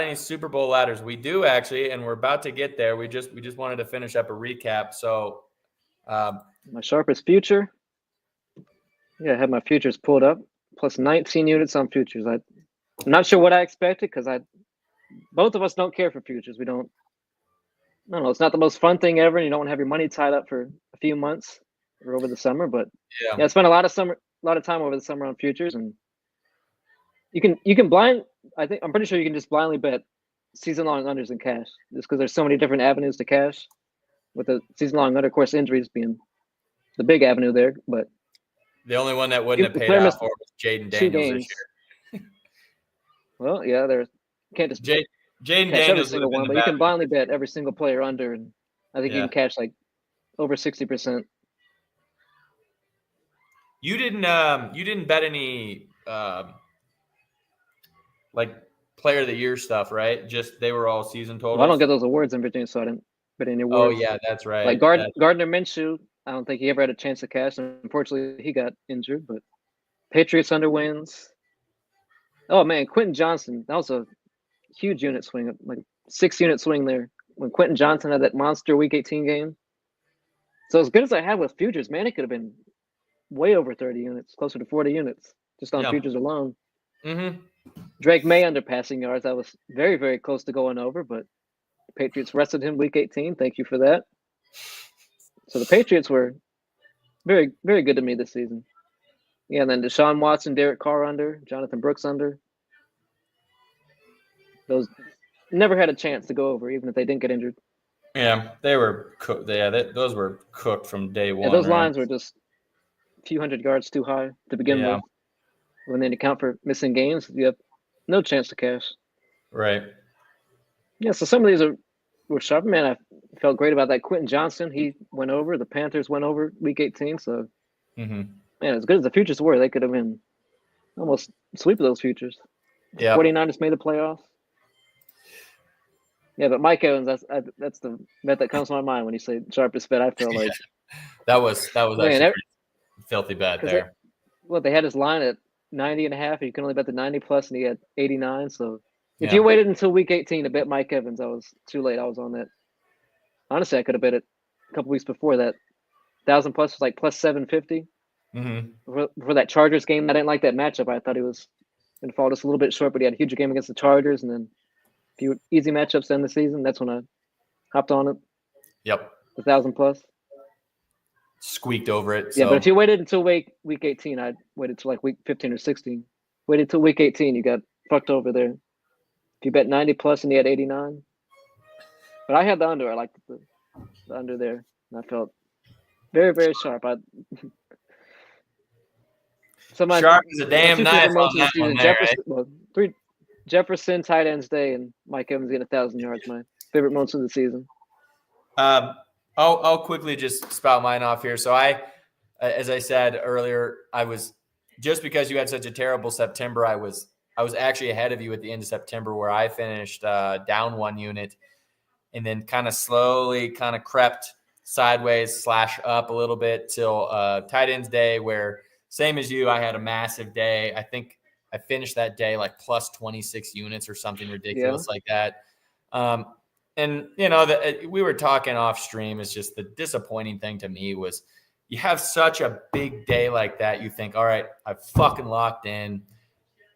any Super Bowl ladders? We do actually, and we're about to get there. We just wanted to finish up a recap. So my sharpest future. Yeah, I had my futures pulled up, plus 19 units on futures. I'm not sure what I expected because both of us don't care for futures. We don't. I don't know. It's not the most fun thing ever. And you don't want to have your money tied up for a few months or over the summer. But I spent a lot of time over the summer on futures, and you can I'm pretty sure you can just blindly bet season-long unders in cash, just because there's so many different avenues to cash. With the season-long under, of course, injuries being the big avenue there. But the only one that wouldn't have paid out for was Jaden Daniels this year. Well, yeah, can't just Jaden cash Daniels every single one, but you can blindly bet every single player under, and I think you can cash like over 60%. You didn't bet any like player of the year stuff, right? Just they were all season totals. Well, I don't get those awards in Virginia, so I didn't bet any Oh awards. yeah, that's right. Like Gardner Minshew, I don't think he ever had a chance to cash. Unfortunately, he got injured. But Patriots under wins. Oh man, Quentin Johnson, that was a huge unit swing, like 6-unit swing there when Quentin Johnson had that monster Week 18 game. So as good as I had with futures, man, it could have been way over 30 units, closer to 40 units, just on futures alone. Mm-hmm. Drake May under passing yards, that was very, very close to going over, but the Patriots rested him Week 18. Thank you for that. So the Patriots were very, very good to me this season. Yeah, and then Deshaun Watson, Derek Carr under, Jonathan Brooks under. Those never had a chance to go over, even if they didn't get injured. Yeah, they were cooked. Yeah, those were cooked from day one. Yeah, those right? lines were just a few hundred yards too high to begin with. When they account for missing games, you have no chance to cash. Right. Yeah, so some of these were sharp. Man, I felt great about that. Quentin Johnson, he went over. The Panthers went over Week 18. So, man, as good as the futures were, they could have been almost sweep of those futures. Yeah. 49ers made the playoffs. Yeah, but Mike Evans, that's the bet that comes to my mind when you say sharpest bet. I feel like that was actually a filthy bet there. They had his line at 90.5, and you can only bet the 90 plus, and he had 89. So if you waited until Week 18 to bet Mike Evans, I was too late. I was on that. Honestly, I could have bet it a couple weeks before that. 1,000 plus was like plus 750. For that Chargers game, I didn't like that matchup. I thought he was going to fall just a little bit short, but he had a huge game against the Chargers, and then a few easy matchups to end the season. That's when I hopped on it. Yep. 1,000 plus. Squeaked over it. Yeah, but if you waited until week 18, I'd waited till like week 15 or 16. Waited till week 18, you got fucked over there. If you bet 90 plus and you had 89. But I had the under. I liked the under there. And I felt very, very sharp. Sharp as a damn knife on that one there, right? Jefferson, tight ends day, and Mike Evans getting 1,000 yards. My favorite moments of the season. I'll quickly just spout mine off here. So as I said earlier, I was just because you had such a terrible September, I was actually ahead of you at the end of September, where I finished down 1 unit, and then kind of slowly kind of crept sideways / up a little bit till tight ends day, where same as you, I had a massive day. I think I finished that day like plus 26 units or something ridiculous like that. And, we were talking off stream. It's just the disappointing thing to me was you have such a big day like that. You think, all right, I've fucking locked in.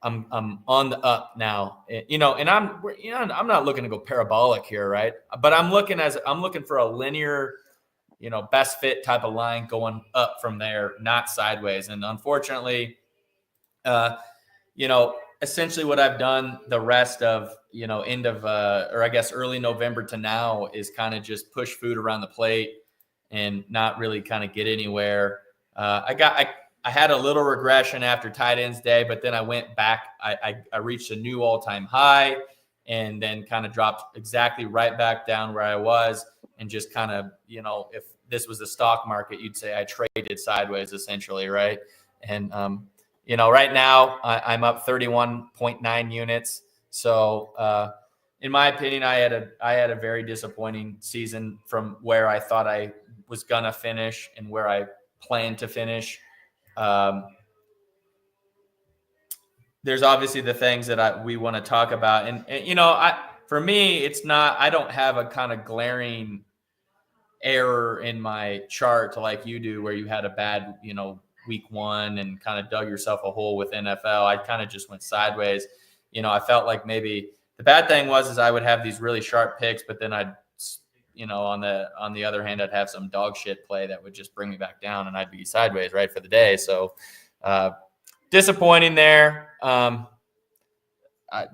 I'm on the up now, and I'm not looking to go parabolic here, right? But I'm looking for a linear, best fit type of line going up from there, not sideways. And unfortunately, essentially what I've done the rest of, end of, or I guess early November to now is kind of just push food around the plate and not really kind of get anywhere. I had a little regression after tight ends day, but then I went back. I reached a new all-time high and then kind of dropped exactly right back down where I was. And just kind of, if this was the stock market, you'd say I traded sideways essentially. Right. And, right now I'm up 31.9 units. So, in my opinion, I had a very disappointing season from where I thought I was going to finish and where I planned to finish. There's obviously the things that we want to talk about. And for me, it's not, I don't have a kind of glaring error in my chart like you do, where you had a bad, week 1 and kind of dug yourself a hole with NFL. I kind of just went sideways. I felt like maybe the bad thing was I would have these really sharp picks, but then I'd, on the other hand, I'd have some dog shit play that would just bring me back down and I'd be sideways right for the day. So disappointing there.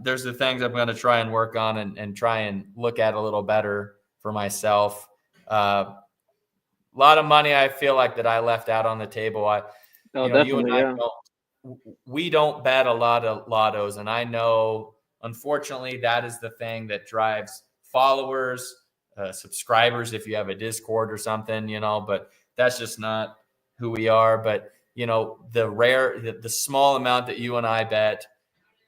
There's the things I'm going to try and work on and try and look at a little better for myself. A lot of money I feel like that I left out on the table. You and I we don't bet a lot of lottos, and I know, unfortunately, that is the thing that drives followers, subscribers if you have a Discord or something, but that's just not who we are. But the small amount that you and I bet,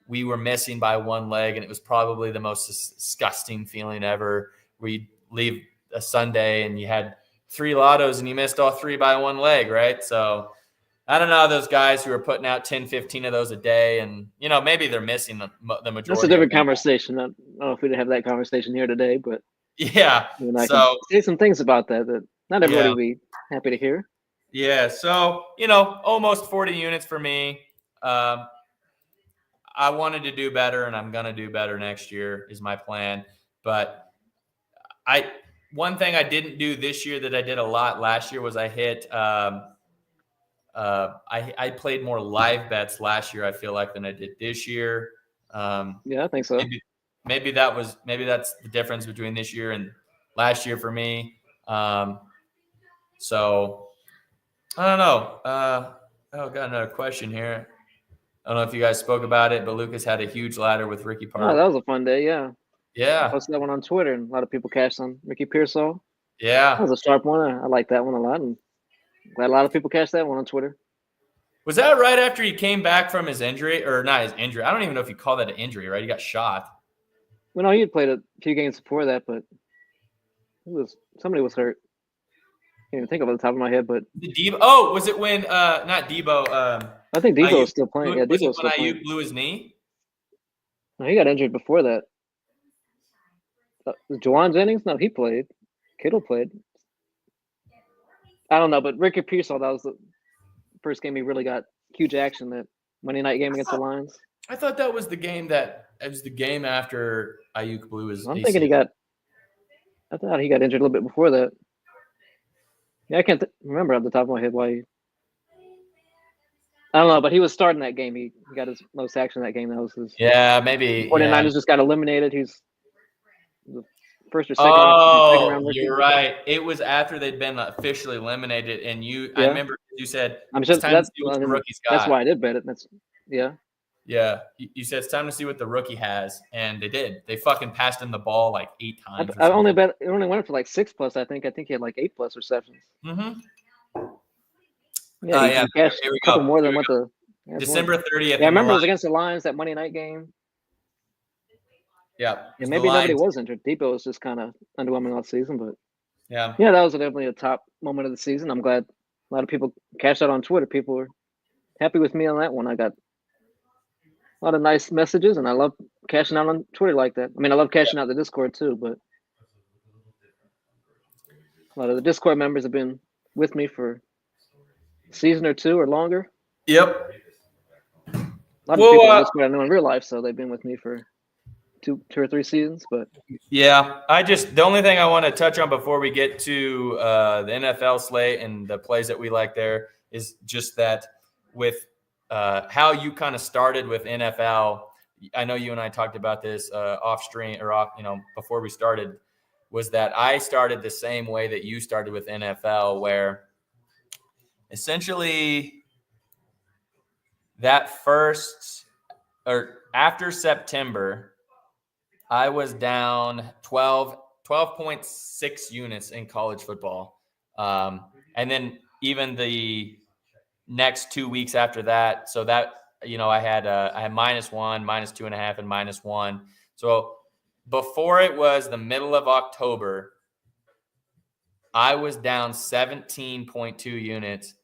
we were missing by one leg, and it was probably the most disgusting feeling ever. We leave a Sunday and you had 3 lottos and you missed all 3 by one leg, right? So I don't know those guys who are putting out 10, 15 of those a day, and maybe they're missing the majority. That's a different conversation. I don't know if we'd have that conversation here today, but yeah. I can say some things about that not everybody would be happy to hear. Yeah. So almost 40 units for me. I wanted to do better, and I'm going to do better next year is my plan. But one thing I didn't do this year that I did a lot last year was I hit I played more live bets last year, I feel like, than I did this year. Yeah, I think so. Maybe that's the difference between this year and last year for me. So I don't know. Got another question here. I don't know if you guys spoke about it, but Lucas had a huge ladder with Ricky Park. Oh, that was a fun day, yeah. Yeah. I posted that one on Twitter, and a lot of people cashed on Ricky Pearsall. Yeah. That was a sharp one. I like that one a lot, and glad a lot of people cashed that one on Twitter. Was that right after he came back from his injury? Or not his injury. I don't even know if you call that an injury, right? He got shot. Well, no, he had played a few games before that, but somebody was hurt. Can't even think of it off the top of my head, but Debo. Oh, was it when not Debo? I think Debo was still playing. Yeah, Debo was still playing. Ayuk blew his knee? No, he got injured before that. Juwan Jennings? No, he played. Kittle played. I don't know, but Ricky Pearsall, that was the first game he really got huge action, that Monday night game against the Lions. I thought that was the game after Ayuk blew his I'm thinking I thought he got injured a little bit before that. Yeah, I can't remember off the top of my head why. I don't know, but he was starting that game. He got his most action that game. That was his. Yeah, maybe. 49ers just got eliminated. He's the first or second. Oh, round rookie. You're right. It was after they'd been officially eliminated, and I remember you said it's time to see what the rookie's got. That's why I did bet it. Yeah. You said it's time to see what the rookie has, and they did. They fucking passed him the ball like 8 times. I only bet it only went for like 6+. I think he had like 8+ receptions. Mm-hmm. Yeah, here we go. More than what the December 30th. Yeah, I remember it was against the Lions, that Monday night game. Yeah. And maybe nobody was injured. Debo was just kind of underwhelming all season, but yeah, that was definitely a top moment of the season. I'm glad a lot of people cashed out on Twitter. People were happy with me on that one. I got a lot of nice messages, and I love cashing out on Twitter like that. I mean, I love cashing out the Discord too, but a lot of the Discord members have been with me for a season or two or longer. Yep. A lot of people in Discord I know in real life, so they've been with me for two or 3 seasons. But yeah, the only thing I want to touch on before we get to the NFL slate and the plays that we like there is just that with how you kind of started with NFL. I know you and I talked about this off stream or off, before we started, was that I started the same way that you started with NFL, where essentially that first or after September, I was down 12.6 units in college football. And then even the next 2 weeks after that, so that, I had -1, -2.5, and -1. So before it was the middle of October, I was down 17.2 units.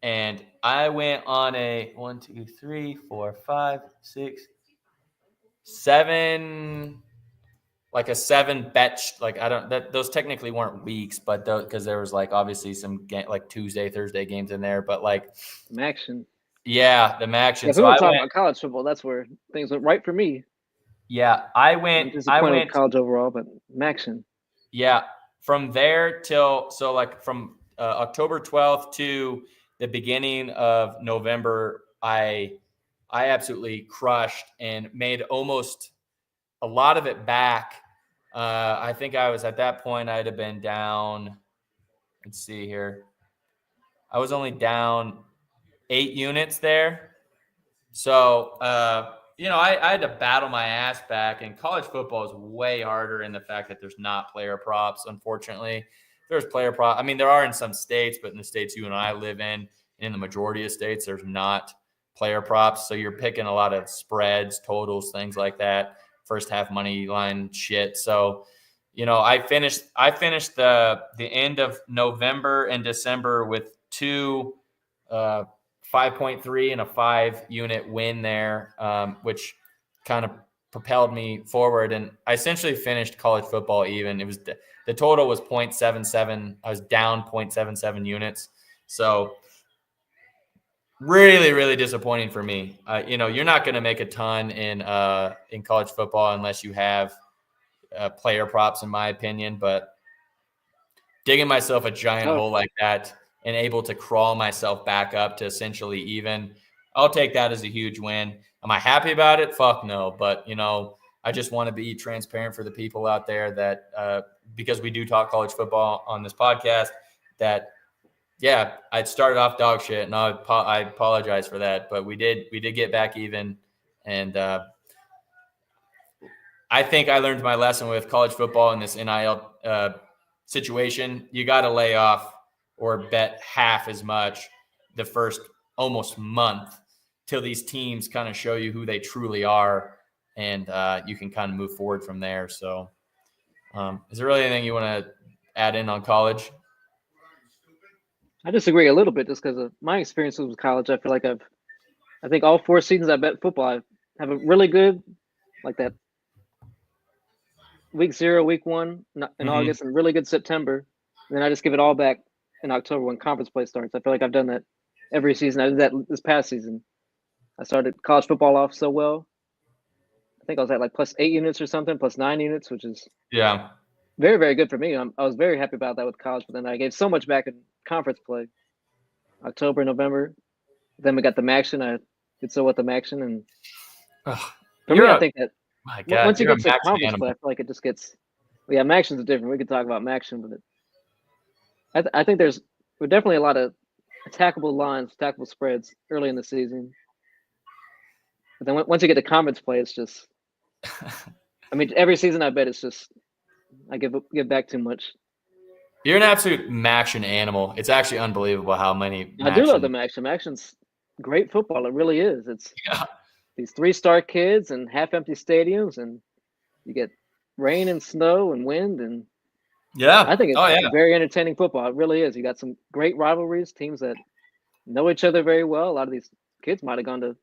And I went on a 1, 2, 3, 4, 5, 6, 7, like a 7 bet. Like those technically weren't weeks, but because there was like obviously some like Tuesday, Thursday games in there, but like action. Yeah, the action. Yeah, so we were talking about college football. That's where things went right for me. Yeah, I went college overall, but action. Yeah, from there till from October 12th to the beginning of November, I absolutely crushed and made almost a lot of it back. I think I was at that point, I'd have been down. Let's see here. I was only down 8 units there. So, I had to battle my ass back, and college football is way harder in the fact that there's not player props, unfortunately. There's player props. I mean, there are in some states, but in the states you and I live in, in the majority of states, there's not player props. So you're picking a lot of spreads, totals, things like that, first half money line shit. So, I finished the end of November and December with two 5.3 and a 5-unit win there, which kind of propelled me forward. And I essentially finished college football even. It was the total was 0.77. I was down 0.77 units. So really, really disappointing for me. You're not going to make a ton in college football unless you have player props, in my opinion. But digging myself a giant hole like that and able to crawl myself back up to essentially even, I'll take that as a huge win. Am I happy about it? Fuck no. But, I just want to be transparent for the people out there that because we do talk college football on this podcast, that yeah, I started off dog shit, and I apologize for that. But we did get back even, and I think I learned my lesson with college football in this NIL situation. You got to lay off or bet half as much the first almost month till these teams kind of show you who they truly are, and you can kind of move forward from there. So, is there really anything you want to add in on college? I disagree a little bit just because of my experiences with college. I feel like I think all 4 seasons I bet football, I have a really good, like that week 0, week 1 in August, and really good September. And then I just give it all back in October when conference play starts. I feel like I've done that every season. I did that this past season. I started college football off so well. I think I was at like plus 8 units or something, plus 9 units, which is very, very good for me. I was very happy about that with college, but then I gave so much back in conference play, October, November. Then we got the Maction. I did so with the Maction, and for me, I think that once you get to conference play, I feel like it just gets. Yeah, Mactions are different. We could talk about Maction, but I think we're definitely a lot of attackable lines, attackable spreads early in the season. But then once you get to conference play, it's just. I mean, every season I bet it's just. I give back too much. You're an absolute Maction animal. It's actually unbelievable how many. I do love the Maction. Maction's great football. It really is. It's these 3-star kids and half-empty stadiums, and you get rain and snow and wind, and I think it's very entertaining football. It really is. You got some great rivalries, teams that know each other very well. A lot of these kids might have gone to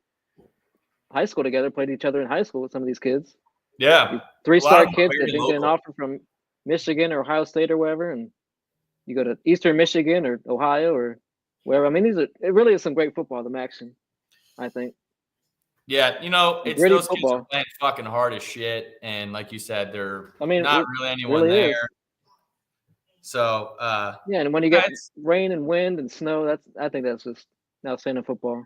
high school together, played each other in high school with some of these kids. Yeah. These 3-star kids that didn't get an offer from Michigan or Ohio State or wherever, and you go to Eastern Michigan or Ohio or wherever. I mean, it really is some great football, the Maction, I think. Yeah, it's those kids are playing fucking hard as shit, and like you said, they're not really anyone really there. Is. So yeah, and when you get rain and wind and snow, I think that's just outstanding football.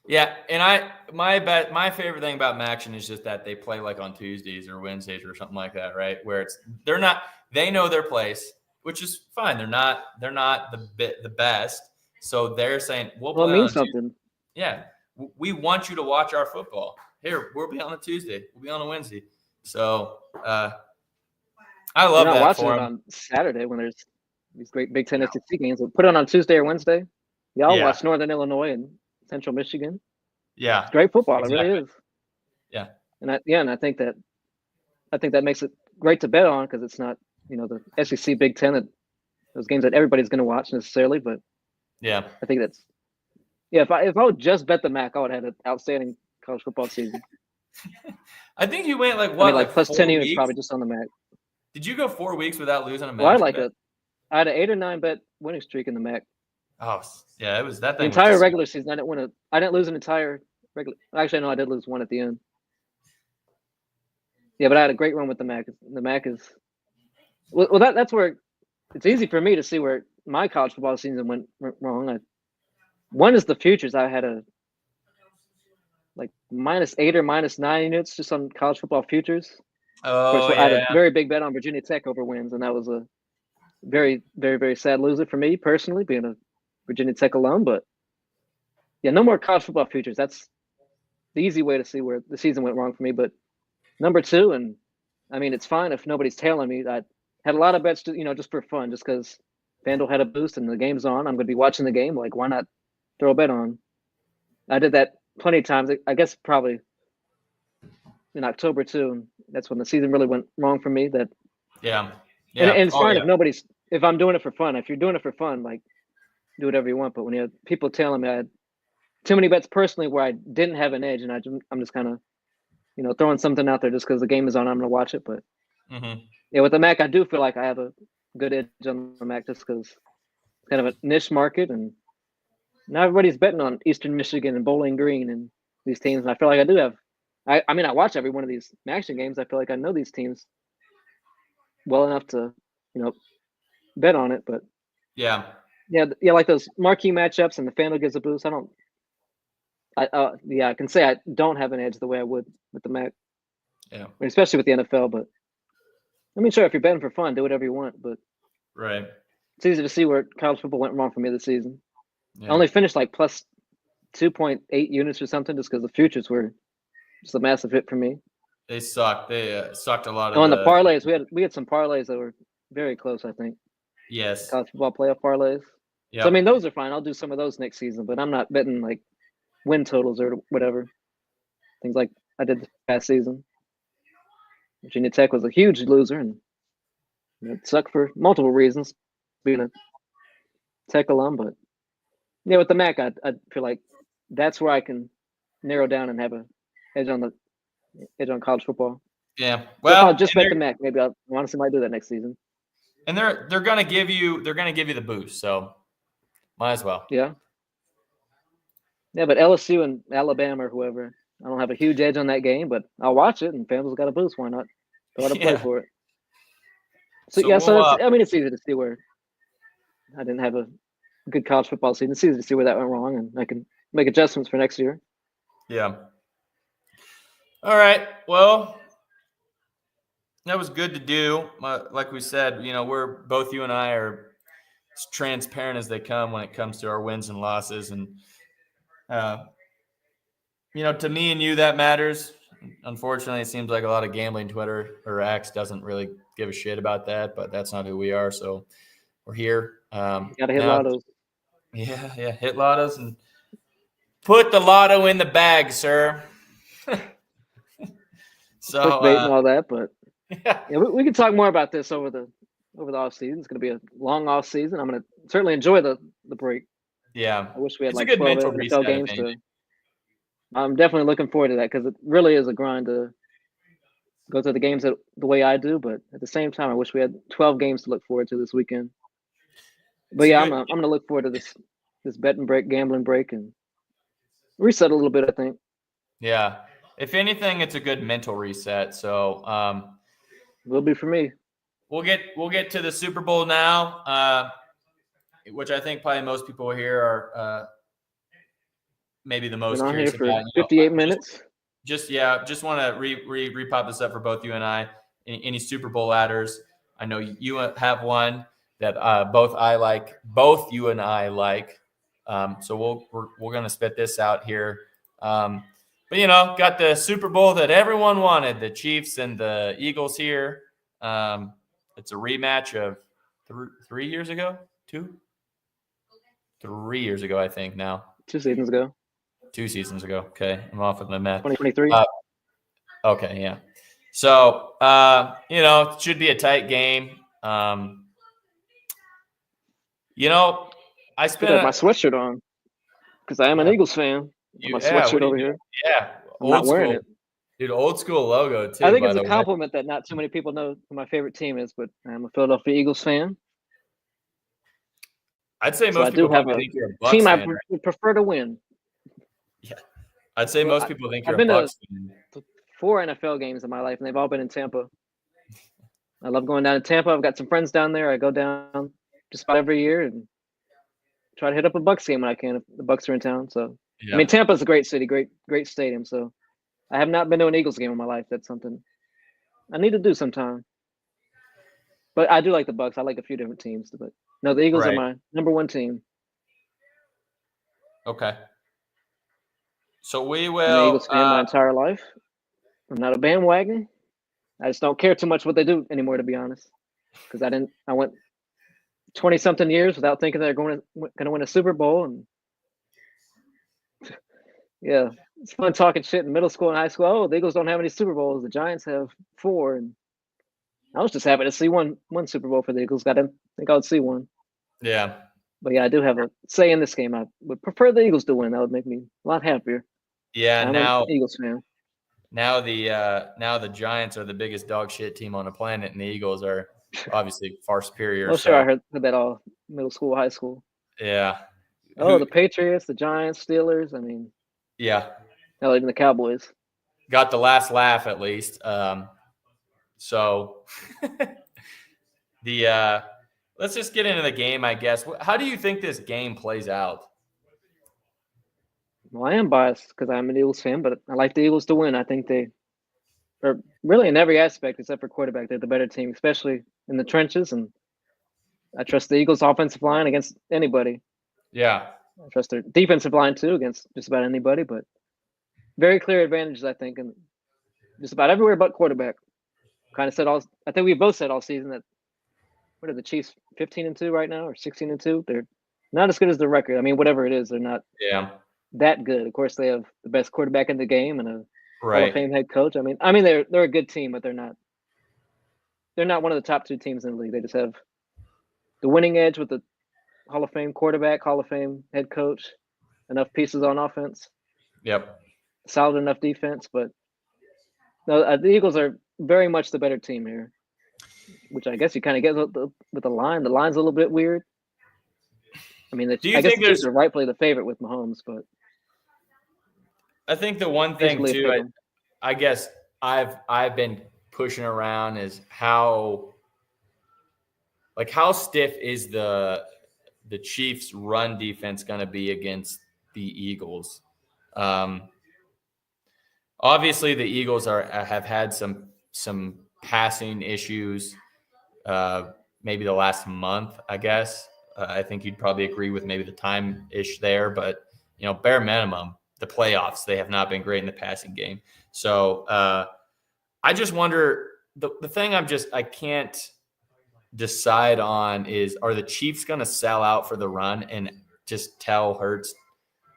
Yeah, and my favorite thing about Maction is just that they play like on Tuesdays or Wednesdays or something like that, right? Where they know their place, which is fine. They're not the best, so they're saying we'll play it means something. Yeah, we want you to watch our football. Here, we'll be on a Tuesday. We'll be on a Wednesday. So I love that. Watching it on Saturday when there's these great Big Ten SEC games. We'll put it on Tuesday or Wednesday. Y'all watch Northern Illinois and Central Michigan. Yeah, it's great football. Exactly. It really is. Yeah, and I think that makes it great to bet on because it's not the SEC Big Ten those games that everybody's going to watch necessarily. But yeah, I think that's if I would just bet the MAC, I would have had an outstanding college football season. I think you went like plus 10 units probably just on the MAC. Did you go 4 weeks without losing a match? Well, I had an 8 or 9 bet winning streak in the MAC. Oh yeah, it was that thing. The entire regular season, I didn't lose an entire regular. Actually, no, I did lose one at the end. Yeah, but I had a great run with the MAC. The MAC is well. That's where it's easy for me to see where my college football season went wrong. One is the futures. I had a -8 or -9 units just on college football futures. Oh, I had a very big bet on Virginia Tech over wins, and that was a very, very, very sad loser for me personally, being a Virginia Tech alum. But yeah, no more college football futures. That's the easy way to see where the season went wrong for me. But number 2, and I mean, it's fine if nobody's tailing me. I had a lot of bets, just for fun, just because FanDuel had a boost and the game's on, I'm going to be watching the game. Like, why not throw a bet on? I did that plenty of times. I guess probably in October too. And that's when the season really went wrong for me. That Yeah. and Yeah. it's fine if I'm doing it for fun. If you're doing it for fun, like do whatever you want. But when you have people telling me I had too many bets personally where I didn't have an edge, and I'm just kind of throwing something out there just because the game is on, I'm gonna watch it. But yeah, with the Mac, I do feel like I have a good edge on the Mac just because it's kind of a niche market, and now everybody's betting on Eastern Michigan and Bowling Green and these teams. And I feel like I do have. I mean, I watch every one of these action games. I feel like I know these teams well enough to, bet on it. But Yeah. yeah, like those marquee matchups and the FanDuel gives a boost. I can say I don't have an edge the way I would with the Mac. Yeah. I mean, especially with the NFL. But I mean, sure, if you're betting for fun, do whatever you want. But Right. it's easy to see where college football went wrong for me this season. Yeah. I only finished like plus 2.8 units or something just because the futures were just a massive hit for me. They sucked. They sucked a lot of. On the parlays, we had some parlays that were very close. I think Yes. college football playoff parlays. Yeah. So I mean, those are fine. I'll do some of those next season, but I'm not betting like win totals or whatever. Things like I did this past season. Virginia Tech was a huge loser, and it sucked for multiple reasons, being a Tech alum. But yeah, with the Mac, I feel like that's where I can narrow down and have a edge on college football. Yeah. So Well, if I'll just bet the Mac. Maybe I honestly might do that next season. And they're gonna give you the boost, so might as well. Yeah. Yeah, but LSU and Alabama or whoever, I don't have a huge edge on that game, but I'll watch it, and FanDuel's got a boost. Why not? Go out and play for it. So yeah, I mean, it's easy to see where I didn't have a good college football season. It's easy to see where that went wrong, and I can make adjustments for next year. Yeah. All right. Well, that was good to do. Like we said, we're both, you and I are as transparent as they come when it comes to our wins and losses. And, to me and you, that matters. Unfortunately, it seems like a lot of gambling Twitter or X doesn't really give a shit about that, but that's not who we are. So we're here. Got to hit lottos. Yeah. Hit lottos and put the lotto in the bag, sir. So Clickbait and all that, but yeah, we can talk more about this over the off season. It's going to be a long off season. I'm going to certainly enjoy the break. Yeah, I wish we had it's like a good 12 mental NFL reset, games to. I'm definitely looking forward to that because it really is a grind to go through the games the way I do. But at the same time, I wish we had 12 games to look forward to this weekend. But yeah, I'm going to look forward to this betting break, gambling break, and reset a little bit, I think. Yeah. If anything, it's a good mental reset. So will be for me. We'll get to the Super Bowl now, which I think probably most people here are maybe the most Been on curious here for about. 58 minutes. Just want to re-pop this up for both you and I. Any Super Bowl ladders? I know you have one that both you and I like. So we're gonna spit this out here. But got the Super Bowl that everyone wanted, the Chiefs and the Eagles here. It's a rematch of 3 years ago, 3 years ago, I think now. 2 seasons ago. 2 seasons ago. Okay, I'm off with my math. 2023. Okay, yeah. So, it should be a tight game. I spent my sweatshirt on because I am an Eagles fan. My sweatshirt over here. Yeah, I'm not wearing it. Dude, old school logo too. I think it's a compliment that not too many people know who my favorite team is, but I'm a Philadelphia Eagles fan. I'd say most people think you're a Bucs team fan, I right? prefer to win. Yeah, I'd say most people think you're I've a been Bucs fan. to 4 NFL games in my life, and they've all been in Tampa. I love going down to Tampa. I've got some friends down there. I go down just about every year and try to hit up a Bucs game when I can if the Bucs are in town. So yeah. I mean, Tampa's a great city, great stadium. So I have not been to an Eagles game in my life. That's something I need to do sometime. But I do like the Bucs. I like a few different teams, but no, the Eagles are my number one team. Okay. So we will. I'm an Eagles fan my entire life. I'm not a bandwagon. I just don't care too much what they do anymore, to be honest. Because I 20-something years without thinking they're going to win a Super Bowl. And yeah, it's fun talking shit in middle school and high school. Oh, the Eagles don't have any Super Bowls. The Giants have 4. And I was just happy to see one Super Bowl for the Eagles. I didn't think I would see one. Yeah. But yeah, I do have a say in this game. I would prefer the Eagles to win. That would make me a lot happier. Yeah. I'm Now, an Eagles fan. now the Giants are the biggest dog shit team on the planet, and the Eagles are obviously far superior. Oh, sure, I heard that all middle school, high school. Yeah. Oh, the Patriots, the Giants, Steelers. I mean, yeah. hell, even the Cowboys. Got the last laugh at least. So let's just get into the game, I guess. How do you think this game plays out? Well, I am biased because I'm an Eagles fan, but I like the Eagles to win. I think they are really in every aspect except for quarterback. They're the better team, especially in the trenches. And I trust the Eagles' offensive line against anybody. Yeah. I trust their defensive line too against just about anybody. But very clear advantages, I think, and just about everywhere but quarterback. Kind of said all. I think we both said all season that what are the Chiefs 15-2 right now or 16-2? They're not as good as the record. I mean, whatever it is, they're not that good. Of course, they have the best quarterback in the game and a Hall of Fame head coach. I mean, they're a good team, but they're not one of the top 2 teams in the league. They just have the winning edge with the Hall of Fame quarterback, Hall of Fame head coach, enough pieces on offense. Yep. Solid enough defense, but no, the Eagles are very much the better team here, which I guess you kind of get with the line. The line's a little bit weird. I mean, I guess the Chiefs are rightfully the favorite with Mahomes, but I think the one thing too, I guess I've been pushing around is how stiff is the Chiefs' run defense going to be against the Eagles? Obviously, the Eagles have had some passing issues, maybe the last month, I guess. I think you'd probably agree with maybe the time-ish there, but bare minimum, the playoffs, they have not been great in the passing game. So I just wonder, the thing I can't decide on is, are the Chiefs going to sell out for the run and just tell Hurts,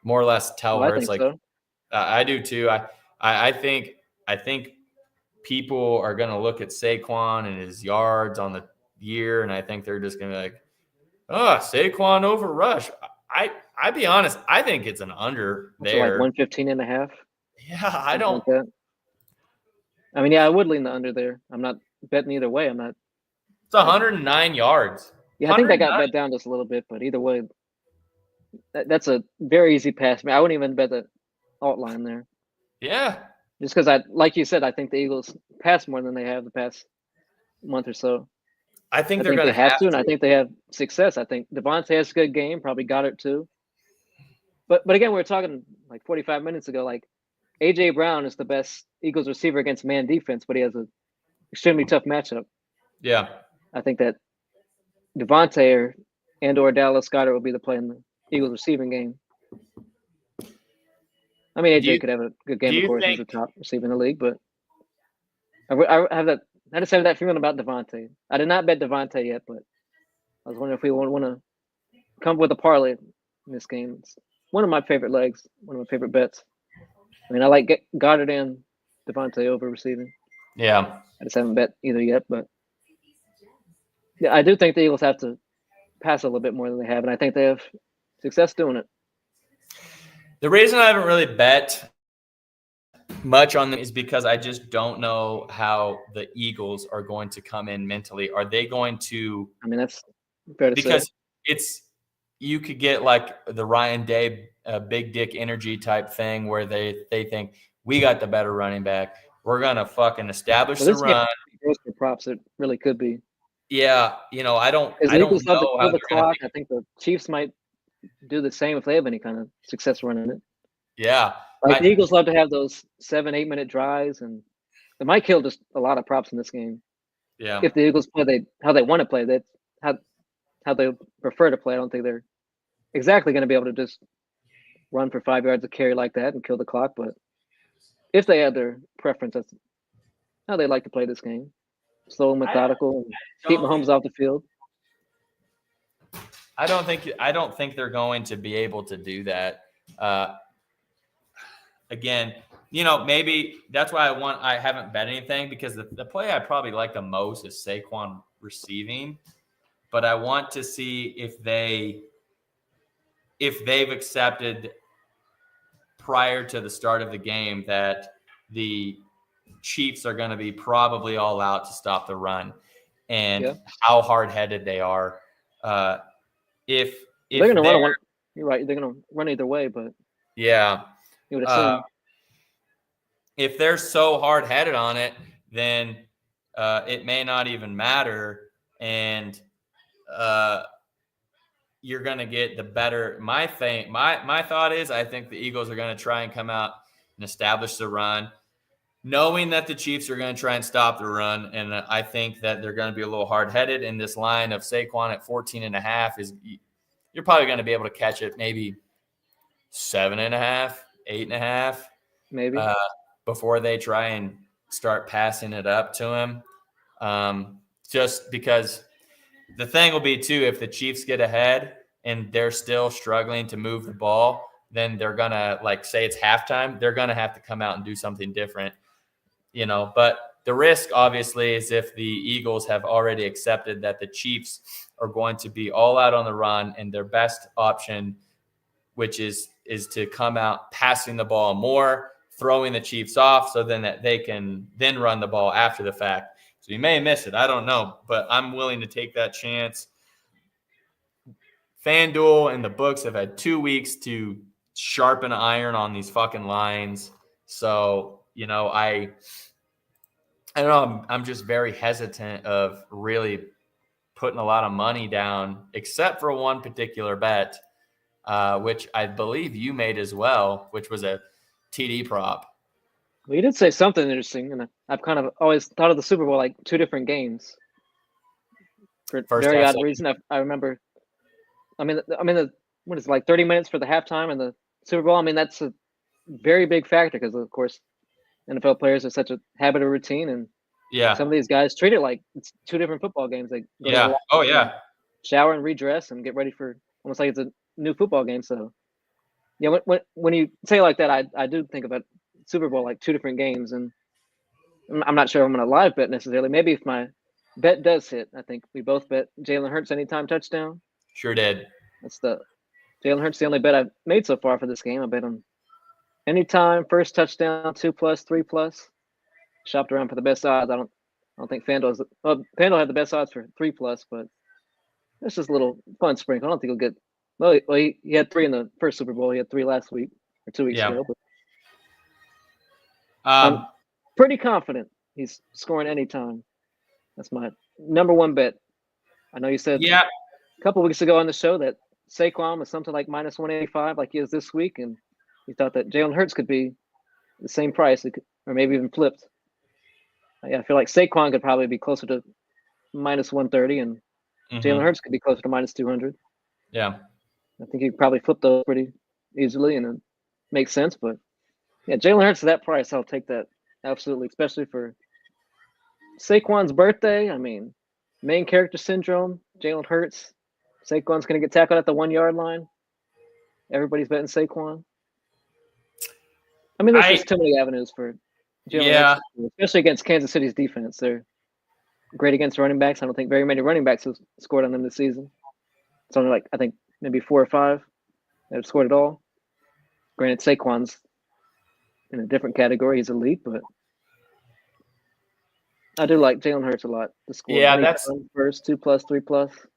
more or less tell Hurts, I think so. I do too. I think people are going to look at Saquon and his yards on the year, and I think they're just going to be like, oh, Saquon over Rush. I'd be honest, I think it's an under there. Like 115.5. Yeah, I don't. Like that. I mean, yeah, I would lean the under there. I'm not betting either way. I'm not. It's 109 yards. Yeah, I think that got bet down just a little bit, but either way, that's a very easy pass. I mean, I wouldn't even bet the alt line there. Yeah. Just because like you said, I think the Eagles pass more than they have the past month or so. I think they're going to have to, and I think they have success. I think Devontae has a good game, probably Goddard too. But again, we were talking like 45 minutes ago, like A.J. Brown is the best Eagles receiver against man defense, but he has an extremely tough matchup. Yeah. I think that Devontae or Dallas Goedert will be the play in the Eagles receiving game. I mean, AJ could have a good game, of course. He's a top receiver in the league, but I have that. I just have that feeling about Devontae. I did not bet Devontae yet, but I was wondering if we want to come up with a parlay in this game. It's one of my favorite legs, one of my favorite bets. I mean, I like Goddard and Devontae over receiving. Yeah. I just haven't bet either yet, but yeah, I do think the Eagles have to pass a little bit more than they have, and I think they have success doing it. The reason I haven't really bet much on them is because I just don't know how the Eagles are going to come in mentally. Are they going to? I mean, that's fair to say. Because you could get like the Ryan Day big dick energy type thing where they think we got the better running back. We're gonna fucking establish the run. For props, it really could be. Yeah, I don't. I don't Eagles know love to how kill the clock. I think the Chiefs might do the same if they have any kind of success running it. Yeah. The Eagles love to have those 7-8 minute drives, and it might kill just a lot of props in this game. Yeah. If the Eagles play how they want to play, that's how they prefer to play. I don't think they're exactly going to be able to just run for 5 yards of carry like that and kill the clock. But if they have their preference, that's how they like to play this game. Slow and methodical, and keep Mahomes off the field. I don't think they're going to be able to do that. Again, maybe that's why I haven't bet anything, because the play I probably like the most is Saquon receiving, but I want to see if they've accepted prior to the start of the game that the Chiefs are going to be probably all out to stop the run, and how hard-headed they are. If they're going to run, you're right. They're going to run either way, but yeah, you would assume if they're so hard-headed on it, then it may not even matter, and you're going to get the better. My thought is, I think the Eagles are going to try and come out and establish the run, knowing that the Chiefs are going to try and stop the run. And I think that they're going to be a little hard-headed. In this line of Saquon at 14.5 you're probably going to be able to catch it maybe 7.5, 8.5, maybe before they try and start passing it up to him. Just because the thing will be too, if the Chiefs get ahead and they're still struggling to move the ball, then they're going to, like, say it's halftime, they're going to have to come out and do something different, but the risk obviously is if the Eagles have already accepted that the Chiefs are going to be all out on the run, and their best option, which is to come out passing the ball more, throwing the Chiefs off so then that they can then run the ball after the fact. So you may miss it. I don't know, but I'm willing to take that chance. FanDuel and the books have had 2 weeks to sharpen iron on these fucking lines. So, I don't know. I'm just very hesitant of really putting a lot of money down, except for one particular bet, which I believe you made as well, which was a TD prop. Well, you did say something interesting, and I've kind of always thought of the Super Bowl like two different games. For very odd reason, I remember. I mean, what is it, like 30 minutes for the halftime and the Super Bowl? I mean, that's a very big factor because, of course, NFL players are such a habit of routine, and some of these guys treat it like it's two different football games. They go to shower and redress and get ready for almost like it's a new football game. So, yeah, when you say it like that, I do think about Super Bowl like two different games, and I'm not sure I'm going to live bet necessarily. Maybe if my bet does hit, I think we both bet Jalen Hurts anytime touchdown. Sure did. That's Jalen Hurts, the only bet I've made so far for this game. I bet him anytime, first touchdown, 2+, 3+. Shopped around for the best odds. I don't think FanDuel had the best odds for 3+, but it's just a little fun sprinkle. I don't think he'll get. Well, he had 3 in the first Super Bowl. He had 3 last week or 2 weeks ago. But I'm pretty confident he's scoring anytime. That's my number one bet. I know you said a couple weeks ago on the show that Saquon was something like -185, like he is this week, and you thought that Jalen Hurts could be the same price, or maybe even flipped. Yeah, I feel like Saquon could probably be closer to -130, and Jalen Hurts could be closer to -200. Yeah, I think he could probably flip those pretty easily, and it makes sense. But yeah, Jalen Hurts at that price, I'll take that absolutely, especially for Saquon's birthday. I mean, main character syndrome, Jalen Hurts. Saquon's going to get tackled at the 1-yard line. Everybody's betting Saquon. I mean, there's just too many avenues for Jalen Hurts, especially against Kansas City's defense. They're great against running backs. I don't think very many running backs have scored on them this season. It's only like, I think, maybe 4 or 5 that have scored at all. Granted, Saquon's in a different category. He's elite, but I do like Jalen Hurts a lot. The score, that's first 2+, 3+.